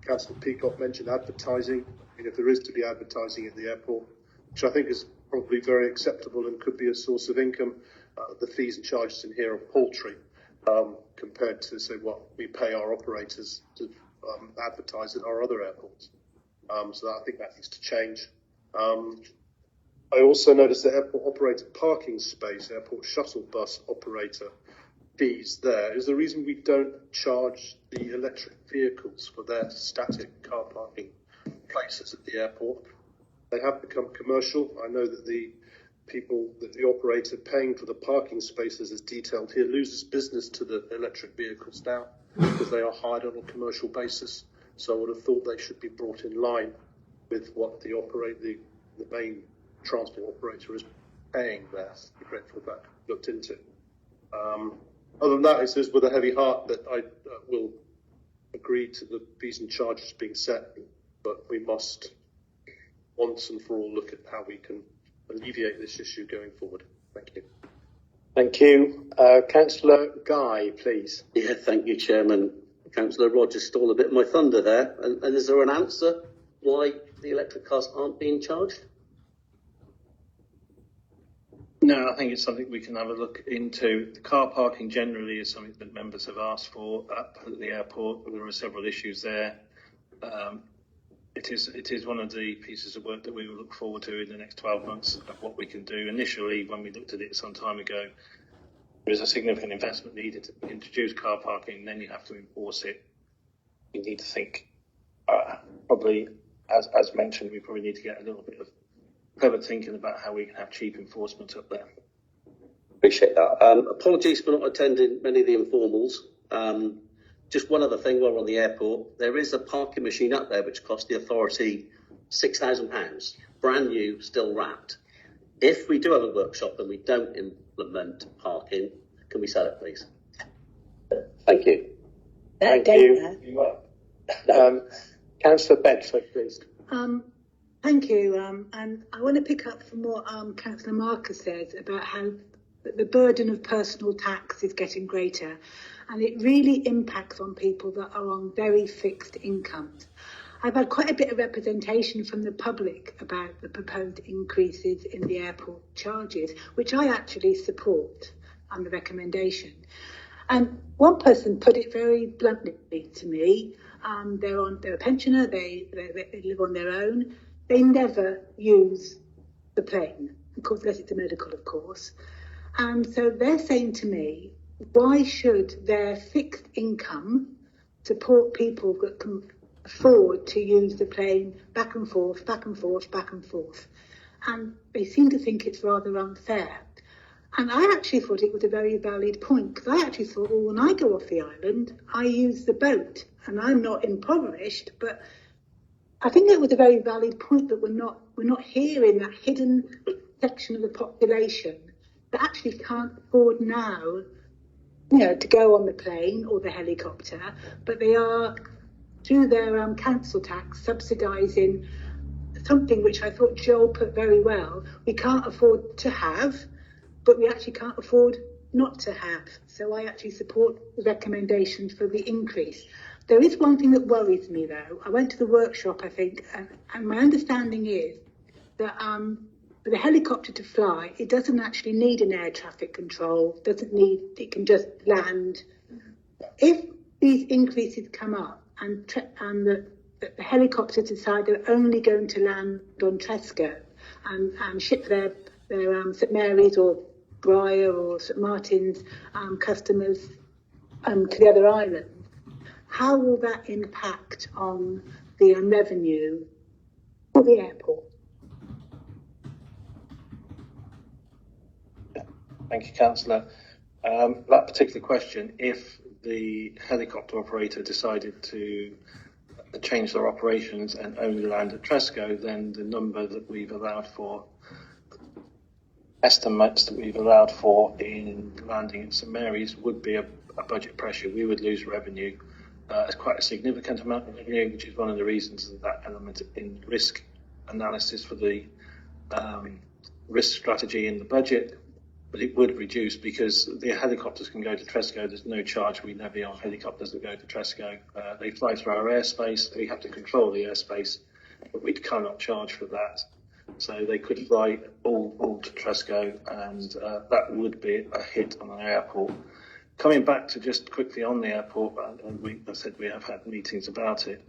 Councillor Peacock mentioned advertising. I mean, if there is to be advertising at the airport, which I think is probably very acceptable and could be a source of income, the fees and charges in here are paltry compared to, say, what we pay our operators to advertise at our other airports. So I think that needs to change. I also noticed that airport operator parking space, airport shuttle bus operator fees there. Is the reason we don't charge the electric vehicles for their static car parking places at the airport? They have become commercial. I know that the operator paying for the parking spaces as detailed here loses business to the electric vehicles now because they are hired on a commercial basis. So I would have thought they should be brought in line with what the main transport operator is paying there. I'd be grateful if that looked into. Other than that, it says with a heavy heart that I will agree to the fees and charges being set, but we must once and for all look at how we can alleviate this issue going forward. Thank you. Thank you. Councillor Guy, please. Yeah, thank you, Chairman. Councillor Rogers stole a bit of my thunder there. And is there an answer why the electric cars aren't being charged? No, I think it's something we can have a look into. The car parking generally is something that members have asked for up at the airport. There are several issues there. It is one of the pieces of work that we will look forward to in the next 12 months of what we can do. Initially, when we looked at it some time ago, there is a significant investment needed to introduce car parking, then you have to enforce it. You need to think, probably, as mentioned, we probably need to get a little bit of clever thinking about how we can have cheap enforcement up there. Appreciate that. Apologies for not attending many of the informals. Just one other thing while we're on the airport, there is a parking machine up there which cost the authority £6,000, brand new, still wrapped. If we do have a workshop and we don't implement parking, can we sell it, please? Thank you. Thank you. Councillor Bedford, please. Thank you. And I want to pick up from what Councillor Marcus said about how the burden of personal tax is getting greater, and it really impacts on people that are on very fixed incomes. I've had quite a bit of representation from the public about the proposed increases in the airport charges, which I actually support on the recommendation. And one person put it very bluntly to me. They're a pensioner, they live on their own. They never use the plane, of course, unless it's a medical, of course. And so they're saying to me, why should their fixed income support people that can afford to use the plane back and forth, back and forth, back and forth? And they seem to think it's rather unfair. And I actually thought it was a very valid point, because I actually thought, well, when I go off the island, I use the boat, and I'm not impoverished, but I think that was a very valid point, that we're not hearing that hidden section of the population that actually can't afford now, to go on the plane or the helicopter, but they are, through their council tax, subsidising something which I thought Joel put very well. We can't afford to have, but we actually can't afford not to have. So I actually support the recommendations for the increase. There is one thing that worries me, though. I went to the workshop, I think, and my understanding is that for the helicopter to fly, it doesn't actually need an air traffic control, it can just land. If these increases come up and the helicopters decide they're only going to land on Tresco and ship their St Mary's or Briar or St Martin's customers to the other islands, how will that impact on the revenue for the airport? Thank you, Councillor. That particular question, if the helicopter operator decided to change their operations and only land at Tresco, then the number that we've allowed for, estimates that we've allowed for in landing at St Mary's would be a budget pressure. We would lose revenue. It's quite a significant amount of revenue, which is one of the reasons that element in risk analysis for the risk strategy in the budget. But it would reduce, because the helicopters can go to Tresco. There's no charge we levy on helicopters that go to Tresco. They fly through our airspace. We have to control the airspace, but we cannot charge for that. So they could fly all to Tresco, and that would be a hit on an airport. Coming back to just quickly on the airport, and I said we have had meetings about it.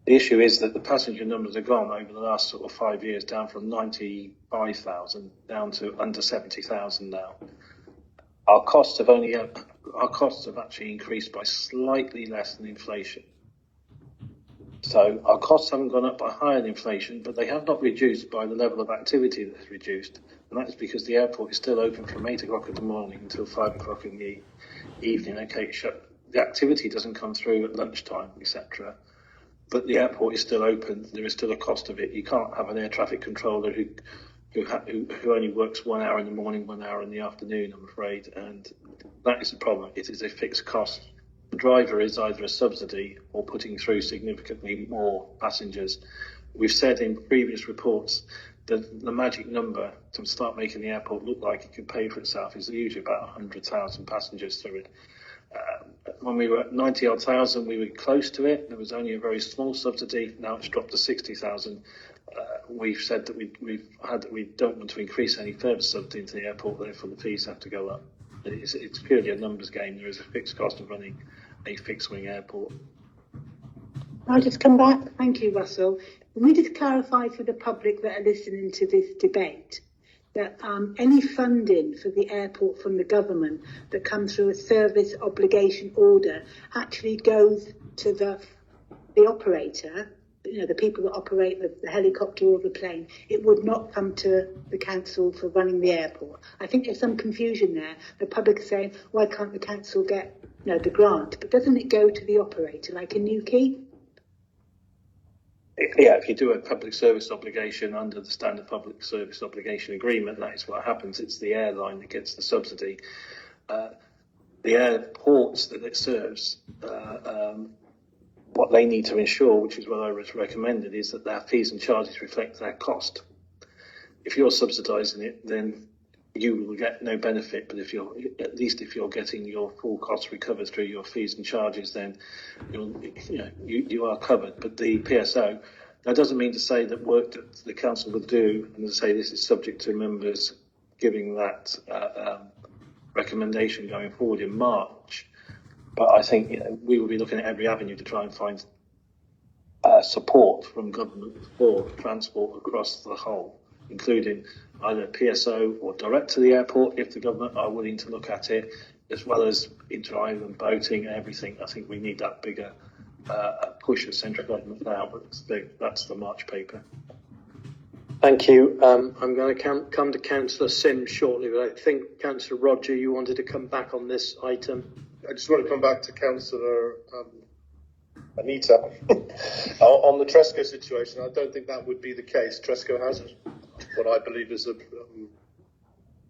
The issue is that the passenger numbers have gone over the last sort of 5 years, down from 95,000 down to under 70,000 now. Our costs have actually increased by slightly less than inflation. So our costs haven't gone up by higher than inflation, but they have not reduced by the level of activity that has reduced. And that's because the airport is still open from 8 o'clock in the morning until 5 o'clock in the evening. Okay, the activity doesn't come through at lunchtime, etc. But the airport is still open. There is still a cost of it. You can't have an air traffic controller who only works 1 hour in the morning, 1 hour in the afternoon, I'm afraid. And that is the problem. It is a fixed cost. The driver is either a subsidy or putting through significantly more passengers. We've said in previous reports that the magic number to start making the airport look like it could pay for itself is usually about 100,000 passengers through it. when we were at 90 odd thousand, we were close to it. There was only a very small subsidy. Now it's dropped to 60,000. We've said that we don't want to increase any further subsidy into the airport, therefore the fees have to go up. It's purely a numbers game. There is a fixed cost of running a fixed wing airport. I'll just come back. Thank you, Russell. Can we just clarify for the public that are listening to this debate that any funding for the airport from the government that comes through a service obligation order actually goes to the operator, the people that operate the helicopter or the plane. It would not come to the council for running the airport. I think there's some confusion there. The public is saying, why can't the council get the grant? But doesn't it go to the operator, like in Newquay? Yeah, if you do a public service obligation under the standard public service obligation agreement, that is what happens. It's the airline that gets the subsidy. The airports that it serves, what they need to ensure, which is what I was recommended, is that their fees and charges reflect that cost. If you're subsidising it, then you will get no benefit. But if you're getting your full costs recovered through your fees and charges, then you are covered. But the PSO, that doesn't mean to say that work that the council would do, and as I say, this is subject to members giving that recommendation going forward in March. But I think we will be looking at every avenue to try and find support from government for transport across the whole, including either PSO or direct to the airport if the government are willing to look at it, as well as inter-island boating and everything. I think we need that bigger push of central government now, but that's the March paper. Thank you. I'm going to come to Councillor Sims shortly, but I think Councillor Roger, you wanted to come back on this item. I just want to come back to Councillor Anita on the Tresco situation. I don't think that would be the case. Tresco has what I believe is a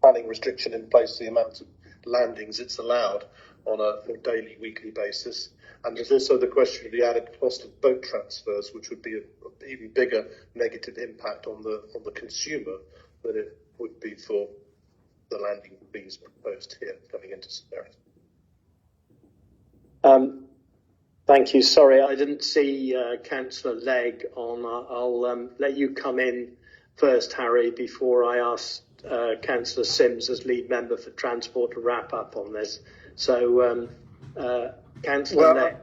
planning restriction in place to the amount of landings it's allowed on a daily, weekly basis. And there's also the question of the added cost of boat transfers, which would be an even bigger negative impact on the consumer than it would be for the landing fees proposed here coming into St Mary's. Thank you. Sorry, I didn't see Councillor Legg on. I'll let you come in first, Harry, before I ask Councillor Sims as lead member for Transport to wrap up on this. So, Councillor Legg.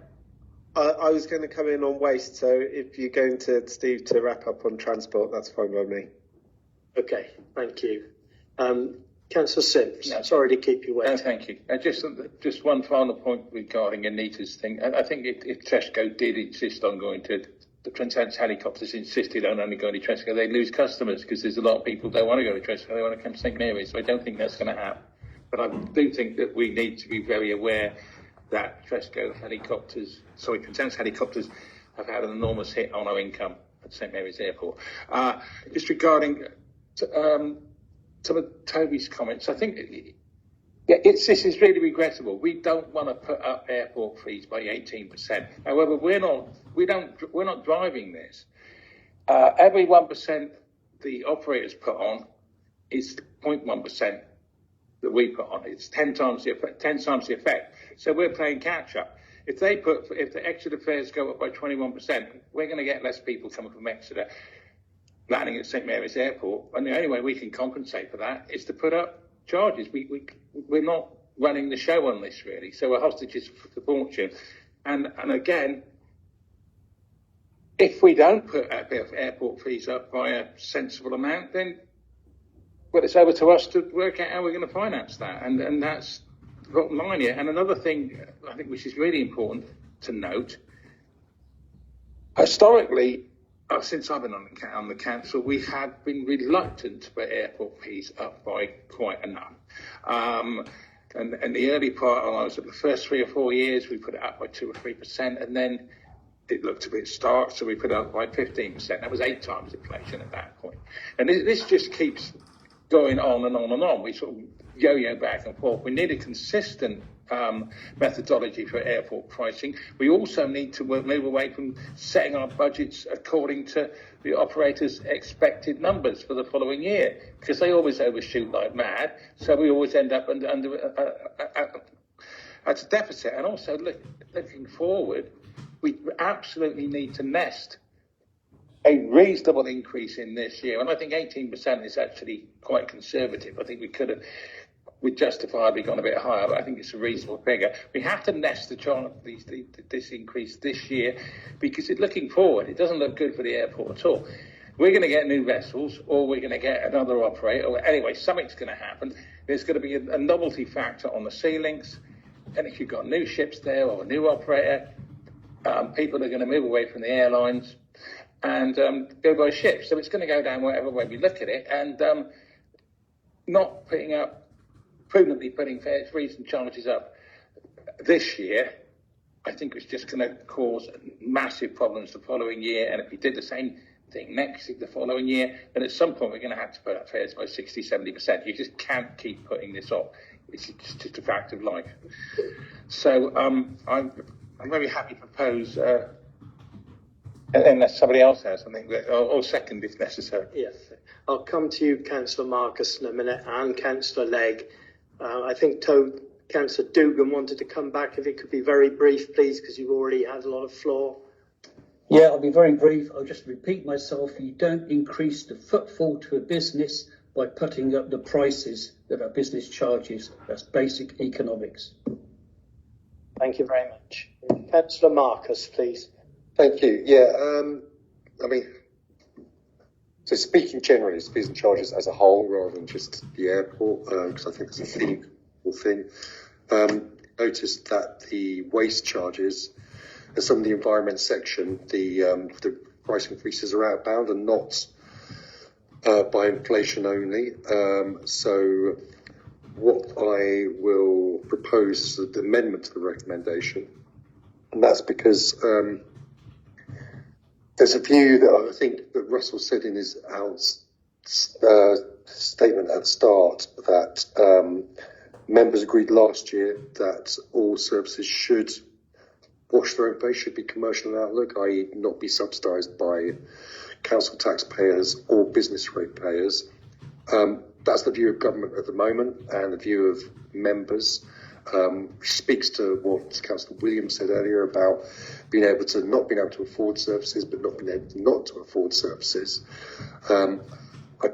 I was going to come in on waste, so if you're going to Steve to wrap up on transport, that's fine by me. Okay, thank you. Councillor Sims, sorry to keep you waiting. No, thank you. Just one final point regarding Anita's thing. I think if Tresco did insist on going to the Prince Helicopters insisted on only going to Tresco, they'd lose customers because there's a lot of people who don't want to go to Tresco, they want to come to St Mary's. So I don't think that's going to happen. But I do think that we need to be very aware that Tresco helicopters, Prince helicopters have had an enormous hit on our income at St Mary's Airport. Just regarding some of Toby's comments, I think this is really regrettable. We don't want to put up airport fees by 18%. However, we're not driving this. Every 1% the operators put on is 0.1% that we put on. It's 10 times the effect. So we're playing catch up. If the Exeter fares go up by 21%, we're going to get less people coming from Exeter landing at St Mary's Airport, and the only way we can compensate for that is to put up charges. We're not running the show on this, really, so we're hostages for fortune. And again, if we don't put airport fees up by a sensible amount, then it's over to us to work out how we're going to finance that, and that's the bottom line here. And another thing I think which is really important to note, historically, since I've been on the council, we have been reluctant to put airport fees up by quite enough. And the early part, I was at the first 3 or 4 years, we put it up by 2 or 3%, and then it looked a bit stark, so we put it up by 15%. That was 8 times inflation at that point. And this just keeps going on and on and on. We sort of yo-yo back and forth. We need a consistent methodology for airport pricing. We also need to move away from setting our budgets according to the operators' expected numbers for the following year, because they always overshoot like mad. So we always end up That's a deficit. And also, looking forward, we absolutely need to nest a reasonable increase in this year. And I think 18% is actually quite conservative. I think we justifiably gone a bit higher, but I think it's a reasonable figure. We have to nest this increase this year, because looking forward, it doesn't look good for the airport at all. We're going to get new vessels, or we're going to get another operator, or anyway, something's going to happen. There's going to be a novelty factor on the ceilings, and if you've got new ships there or a new operator, people are going to move away from the airlines and go by ship. So it's going to go down whatever way we look at it, and not prudently putting fees and charges up this year, I think it's just going to cause massive problems the following year. And if we did the same thing the following year, then at some point we're going to have to put up fares by 60, 70%. You just can't keep putting this off. It's just a fact of life. So I'm very happy to propose, unless somebody else has something, or second if necessary. Yes, I'll come to you, Councillor Marcus, in a minute, and Councillor Legg. I think Councillor Dugan wanted to come back. If it could be very brief, please, because you've already had a lot of floor. Yeah, I'll be very brief. I'll just repeat myself. You don't increase the footfall to a business by putting up the prices that our business charges. That's basic economics. Thank you very much. Councillor Marcus, please. Thank you. Yeah, I mean, so speaking generally, it's fees and charges as a whole rather than just the airport, because I think it's a theme thing. Noticed that the waste charges, and some of the environment section, the price increases are outbound and not by inflation only. So what I will propose is the amendment to the recommendation, and that's because there's a view that I think that Russell said in his statement at the start that members agreed last year that all services should wash their own face, should be commercial in outlook, i.e. not be subsidised by council taxpayers or business ratepayers. That's the view of government at the moment, and the view of members, which speaks to what Councillor Williams said earlier about being able to afford services, but not being able not to afford services. I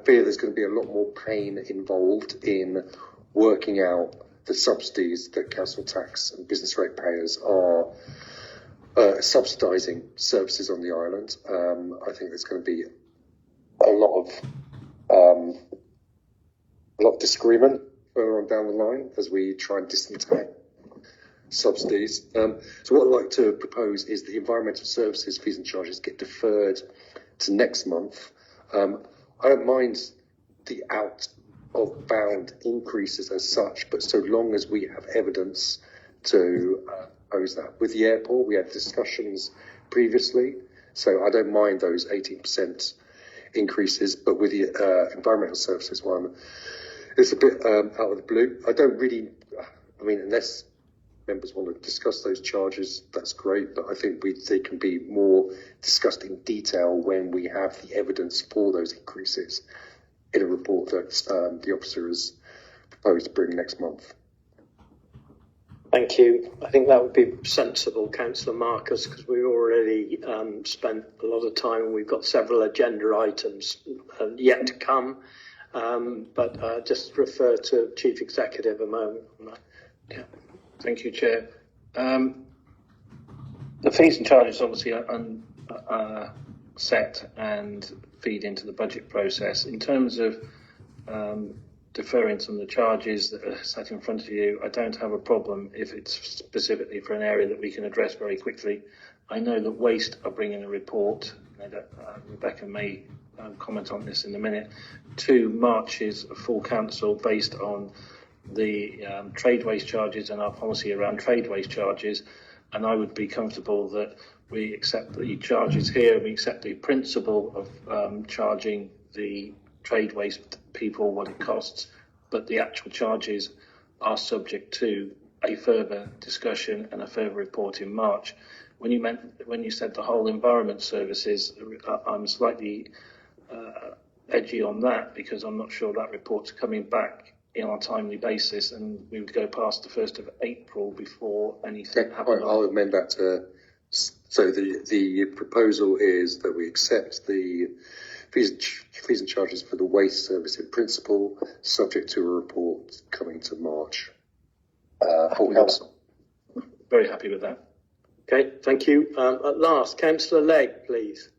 fear there's going to be a lot more pain involved in working out the subsidies that council tax and business ratepayers are subsidising services on the island. I think there's going to be a lot of disagreement further on down the line as we try and disentangle subsidies. So what I'd like to propose is the environmental services fees and charges get deferred to next month. I don't mind the out-of-bound increases as such, but so long as we have evidence to oppose that. With the airport, we had discussions previously, so I don't mind those 18% increases, but with the environmental services one, it's a bit out of the blue. Unless members want to discuss those charges, that's great, but I think they can be more discussed in detail when we have the evidence for those increases in a report that the officer has proposed to bring next month. Thank you. I think that would be sensible, Councillor Marcus, because we've already spent a lot of time and we've got several agenda items yet to come. But just refer to Chief Executive a moment on that. Yeah. Thank you, Chair. The fees and charges obviously are set and feed into the budget process. In terms of deferring some of the charges that are set in front of you, I don't have a problem if it's specifically for an area that we can address very quickly. I know that Waste are bringing a report. Rebecca may comment on this in a minute. 2 Marches of full council based on the trade waste charges and our policy around trade waste charges, and I would be comfortable that we accept the charges here, we accept the principle of charging the trade waste people what it costs, but the actual charges are subject to a further discussion and a further report in March. When you said the whole environment services, I'm slightly edgy on that because I'm not sure that report's coming back on a timely basis, and we would go past the 1st of April before anything happened. I'll amend that to, so the proposal is that we accept the fees and charges for the waste service in principle, subject to a report coming to March for council. Very happy with that. Okay, thank you. At last, Councillor Legg, please.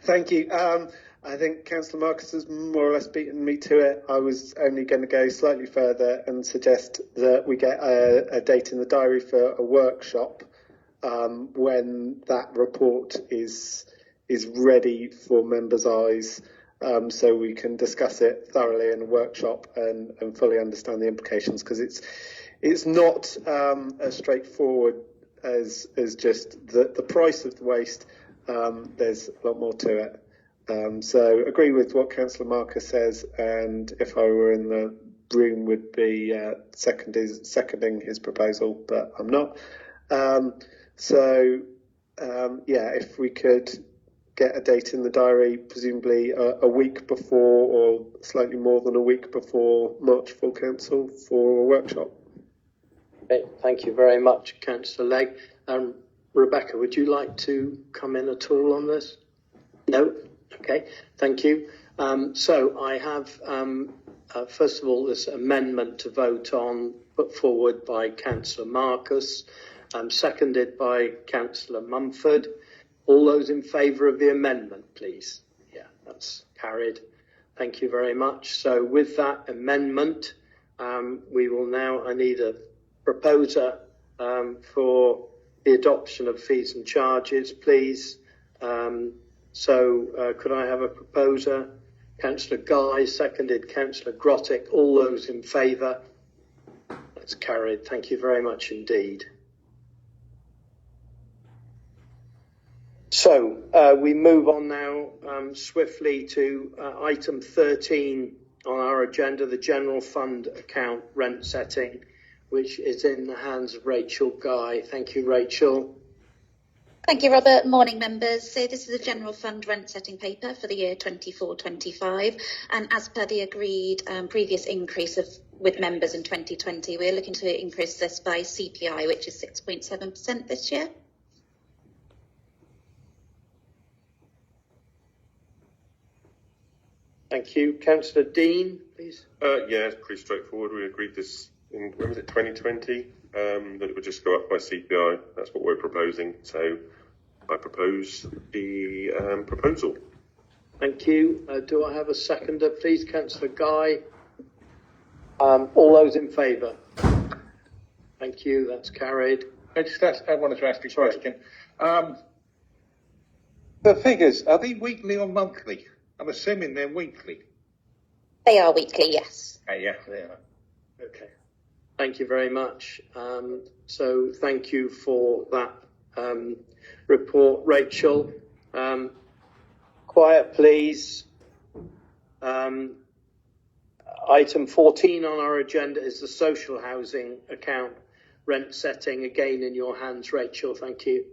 Thank you. I think Councillor Marcus has more or less beaten me to it. I was only going to go slightly further and suggest that we get a date in the diary for a workshop when that report is ready for members' eyes, so we can discuss it thoroughly in a workshop and fully understand the implications, because it's not as straightforward as just the price of the waste. There's a lot more to it. So agree with what Councillor Marcus says, and if I were in the room would be seconding his proposal, but I'm not. If we could get a date in the diary, presumably a week before or slightly more than a week before March full council for a workshop. Okay, thank you very much, Councillor Legg. Rebecca, would you like to come in at all on this? No? Okay, thank you. So I have, first of all, this amendment to vote on, put forward by Councillor Marcus, seconded by Councillor Mumford. All those in favour of the amendment, please. Yeah, that's carried. Thank you very much. So with that amendment, we will now, I need a proposer for the adoption of fees and charges, please. Could I have a proposer? Councillor Guy, seconded Councillor Grottick. All those in favour? That's carried. Thank you very much indeed. So we move on now swiftly to item 13 on our agenda, the general fund account rent setting, which is in the hands of Rachel Guy. Thank you, Rachel. Thank you, Robert. Morning, members. So this is a general fund rent setting paper for the year 24-25, and as per the agreed previous increase with members in 2020, we're looking to increase this by CPI, which is 6.7% this year. Thank you. Councillor Dean, please. Yeah, it's pretty straightforward. We agreed this in, when was it, 2020, that it would just go up by CPI. That's what we're proposing. So I propose the proposal. Thank you. Do I have a seconder, please? Councillor Guy. All those in favour? Thank you. That's carried. I wanted to ask a question. The figures, are they weekly or monthly? I'm assuming they're weekly. They are weekly, yes. Yeah, they are. Okay. Thank you very much. So thank you for that report, Rachel. Quiet, please. Item 14 on our agenda is the social housing account rent setting. Again, in your hands, Rachel. Thank you.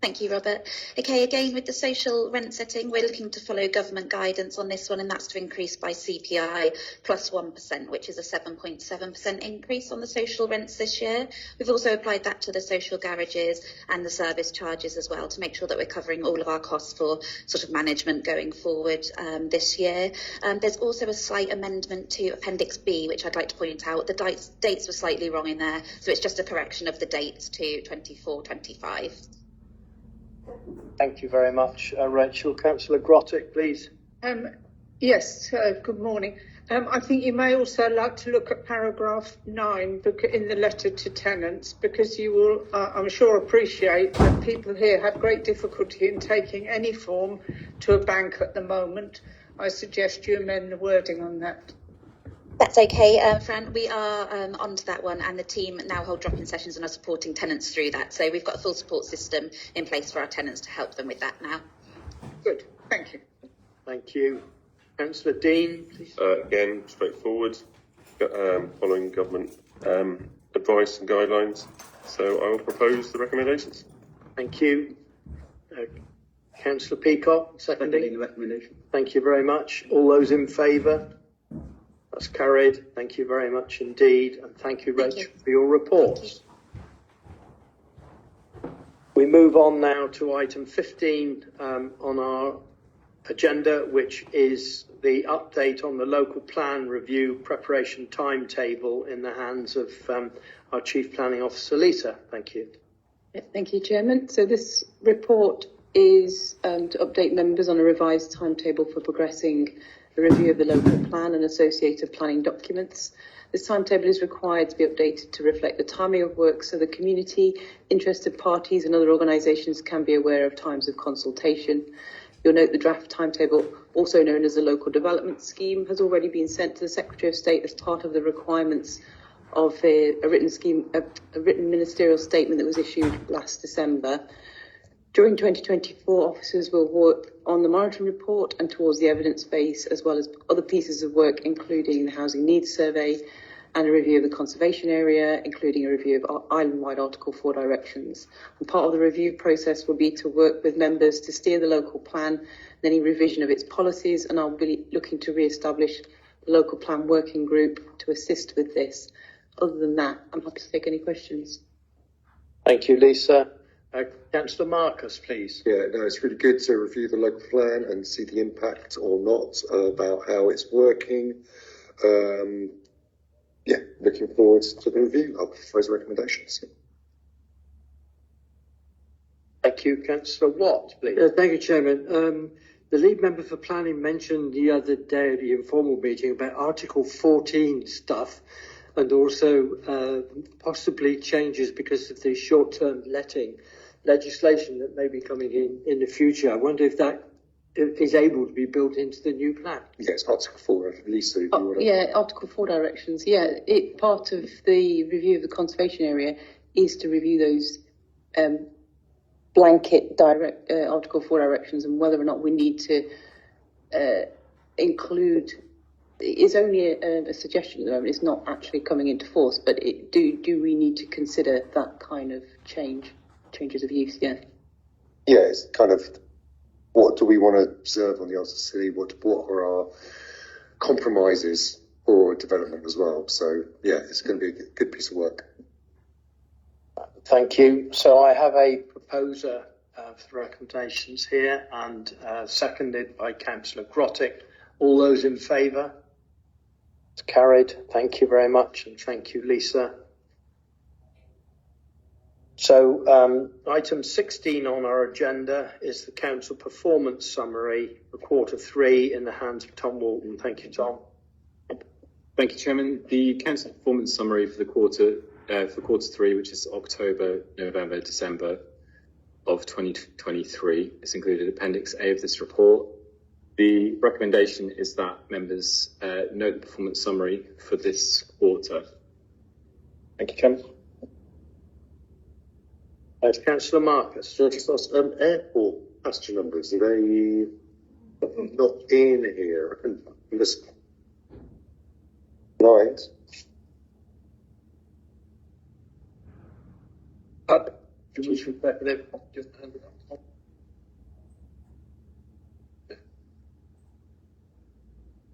Thank you, Robert. Okay, again, with the social rent setting, we're looking to follow government guidance on this one, and that's to increase by CPI plus 1%, which is a 7.7% increase on the social rents this year. We've also applied that to the social garages and the service charges as well, to make sure that we're covering all of our costs for sort of management going forward this year. There's also a slight amendment to Appendix B, which I'd like to point out. The dates were slightly wrong in there, so it's just a correction of the dates to 24-25. Thank you very much, Rachel. Councillor Grottick, please. Yes, good morning. I think you may also like to look at paragraph 9 in the letter to tenants, because you will, I'm sure, appreciate that people here have great difficulty in taking any form to a bank at the moment. I suggest you amend the wording on that. That's okay, Fran. We are on to that one, and the team now hold drop-in sessions and are supporting tenants through that. So we've got a full support system in place for our tenants to help them with that now. Good, thank you. Thank you. Councillor Dean, please. Again, straightforward, following government advice and guidelines. So I will propose the recommendations. Thank you. Councillor Peacock, seconding the recommendation. Thank you very much. All those in favour? That's carried. Thank you very much indeed. And thank you, Rach, for your reports. We move on now to item 15 on our agenda, which is the update on the local plan review preparation timetable in the hands of our Chief Planning Officer, Lisa. Thank you. Thank you, Chairman. So this report is to update members on a revised timetable for progressing the review of the local plan and associated planning documents. This timetable is required to be updated to reflect the timing of work so the community, interested parties and other organisations can be aware of times of consultation. You'll note the draft timetable, also known as the Local Development Scheme, has already been sent to the Secretary of State as part of the requirements of a written ministerial statement that was issued last December. During 2024, officers will work on the monitoring report and towards the evidence base, as well as other pieces of work, including the housing needs survey and a review of the conservation area, including a review of island-wide Article 4 directions. And part of the review process will be to work with members to steer the local plan and any revision of its policies, and I'll be looking to re-establish the local plan working group to assist with this. Other than that, I'm happy to take any questions. Thank you, Lisa. Councillor Marcus, please. Yeah, no, it's really good to review the local plan and see the impact or not about how it's working. Yeah, looking forward to the review of those recommendations. Thank you, Councillor Watt, please. Thank you, Chairman. The lead member for planning mentioned the other day at the informal meeting about Article 14 stuff, and also possibly changes because of the short-term letting legislation that may be coming in the future. I wonder if that is able to be built into the new plan. Yes, Article 4, Lisa. Yeah, Article 4 directions. Yeah, part of the review of the conservation area is to review those blanket Article 4 directions and whether or not we need to include. It's only a suggestion at the moment. It's not actually coming into force, but do we need to consider that kind of changes of use? Yeah. Yeah, it's kind of what do we want to observe on the outer city? What are our compromises for development as well? So yeah, it's going to be a good piece of work. Thank you. So I have a proposer for recommendations here, and seconded by Councillor Grottick. All those in favour? It's carried. Thank you very much, and thank you, Lisa. So item 16 on our agenda is the Council Performance Summary for Q3 in the hands of Tom Walton. Thank you, Tom. Thank you, Chairman. The Council Performance Summary for the Q3, which is October, November, December of 2023, is included in Appendix A of this report. The recommendation is that members note the performance summary for this quarter. Thank you, Chairman. Councillor Marcus. So I just asked, airport passenger numbers, are they not in here? Right.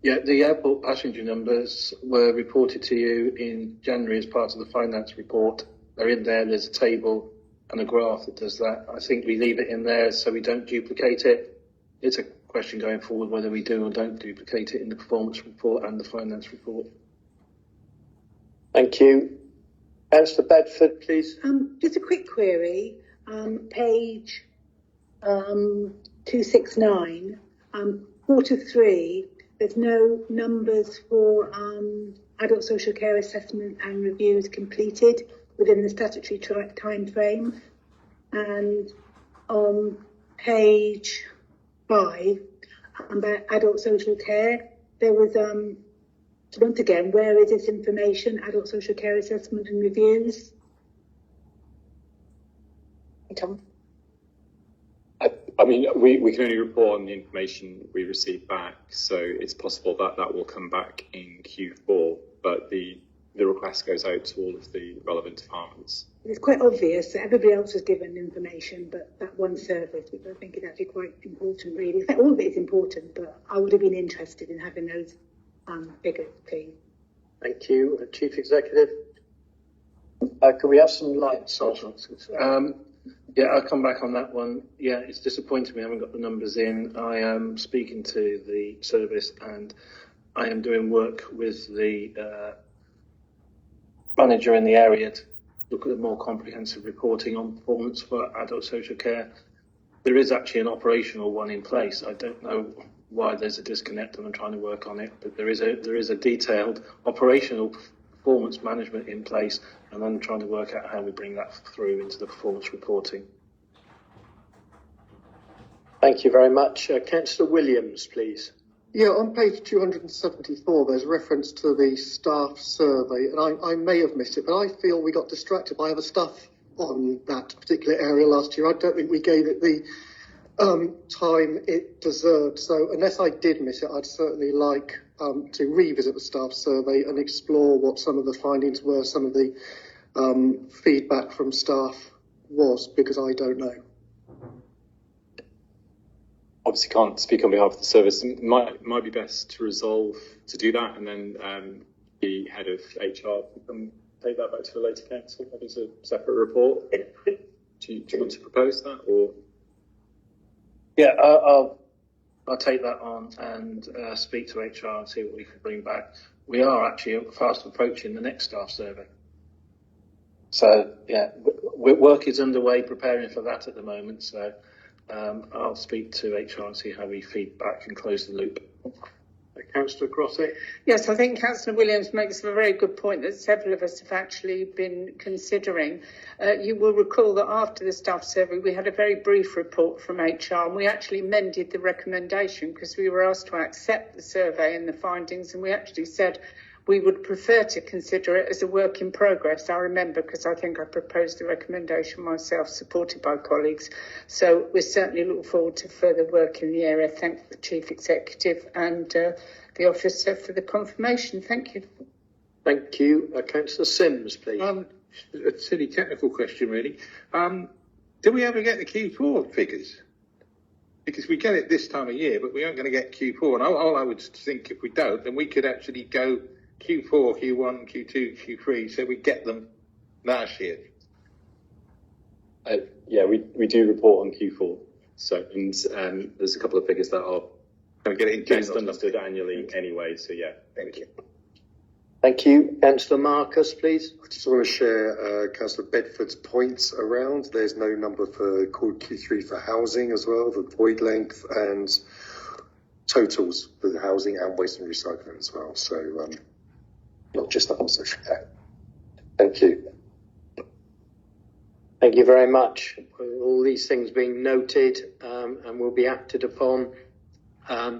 Yeah, the airport passenger numbers were reported to you in January as part of the finance report. They're in there. There's a table and a graph that does that. I think we leave it in there so we don't duplicate it. It's a question going forward whether we do or don't duplicate it in the performance report and the finance report. Thank you. Councillor Bedford, please. Just a quick query. Page 269, Q3. There's no numbers for adult social care assessment and reviews completed within the statutory time frame. And on page 5, about adult social care, there was, once again, where is this information, adult social care assessment and reviews? Tom? I mean, we can only report on the information we receive back, so it's possible that that will come back in Q4, but the request goes out to all of the relevant departments. It's quite obvious that everybody else has given information, but that one service, which I think is actually quite important, really. In fact, all of it is important, but I would have been interested in having those figures, please. Thank you. Chief Executive. Could we have some lights on? Yeah, I'll come back on that one. Yeah, it's disappointing we haven't got the numbers in. I am speaking to the service and I am doing work with the manager in the area to look at a more comprehensive reporting on performance for adult social care. There is actually an operational one in place. I don't know why there's a disconnect and I'm trying to work on it, but there is a detailed operational performance management in place, and I'm trying to work out how we bring that through into the performance reporting. Thank you very much. Councillor Williams, please. Yeah, on page 274, there's reference to the staff survey, and I may have missed it, but I feel we got distracted by other stuff on that particular area last year. I don't think we gave it the time it deserved. So unless I did miss it, I'd certainly like to revisit the staff survey and explore what some of the findings were, some of the feedback from staff was, because I don't know. Obviously can't speak on behalf of the service. It might be best to resolve to do that, and then the head of HR can take that back to the later council as a separate report. Do you want to propose that, or? Yeah, I'll take that on and speak to HR and see what we can bring back. We are actually fast approaching the next staff survey. So yeah, work is underway preparing for that at the moment. So I'll speak to HR and see how we feed back and close the loop. Councillor Grosset. Yes, I think Councillor Williams makes a very good point that several of us have actually been considering. You will recall that after the staff survey, we had a very brief report from HR, and we actually amended the recommendation because we were asked to accept the survey and the findings, and we actually said we would prefer to consider it as a work in progress. I remember because I think I proposed the recommendation myself, supported by colleagues. So we certainly look forward to further work in the area. Thank the Chief Executive and the officer for the confirmation. Thank you. Thank you. Councillor Sims, please. A silly technical question, really. Do we ever get the Q4 figures? Because we get it this time of year, but we aren't going to get Q4. And all I would think, if we don't, then we could actually go Q4, Q1, Q2, Q3, so we get them last year. Yeah, we do report on Q4. So, and there's a couple of figures that are best understood annually anyway. So yeah, thank you. Thank you. Councillor Marcus, please. I just want to share Councillor Bedford's points around. There's no number for called Q3 for housing as well, the void length and totals for the housing and waste and recycling as well. So not just that on social care. Thank you. Thank you very much. All these things being noted and will be acted upon. I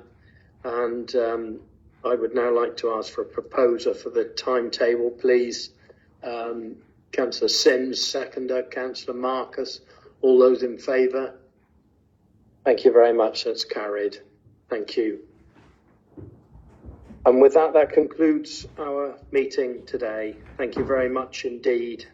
would now like to ask for a proposer for the timetable, please. Councillor Sims, seconder. Councillor Marcus. All those in favour? Thank you very much. That's carried. Thank you. And with that, that concludes our meeting today. Thank you very much indeed.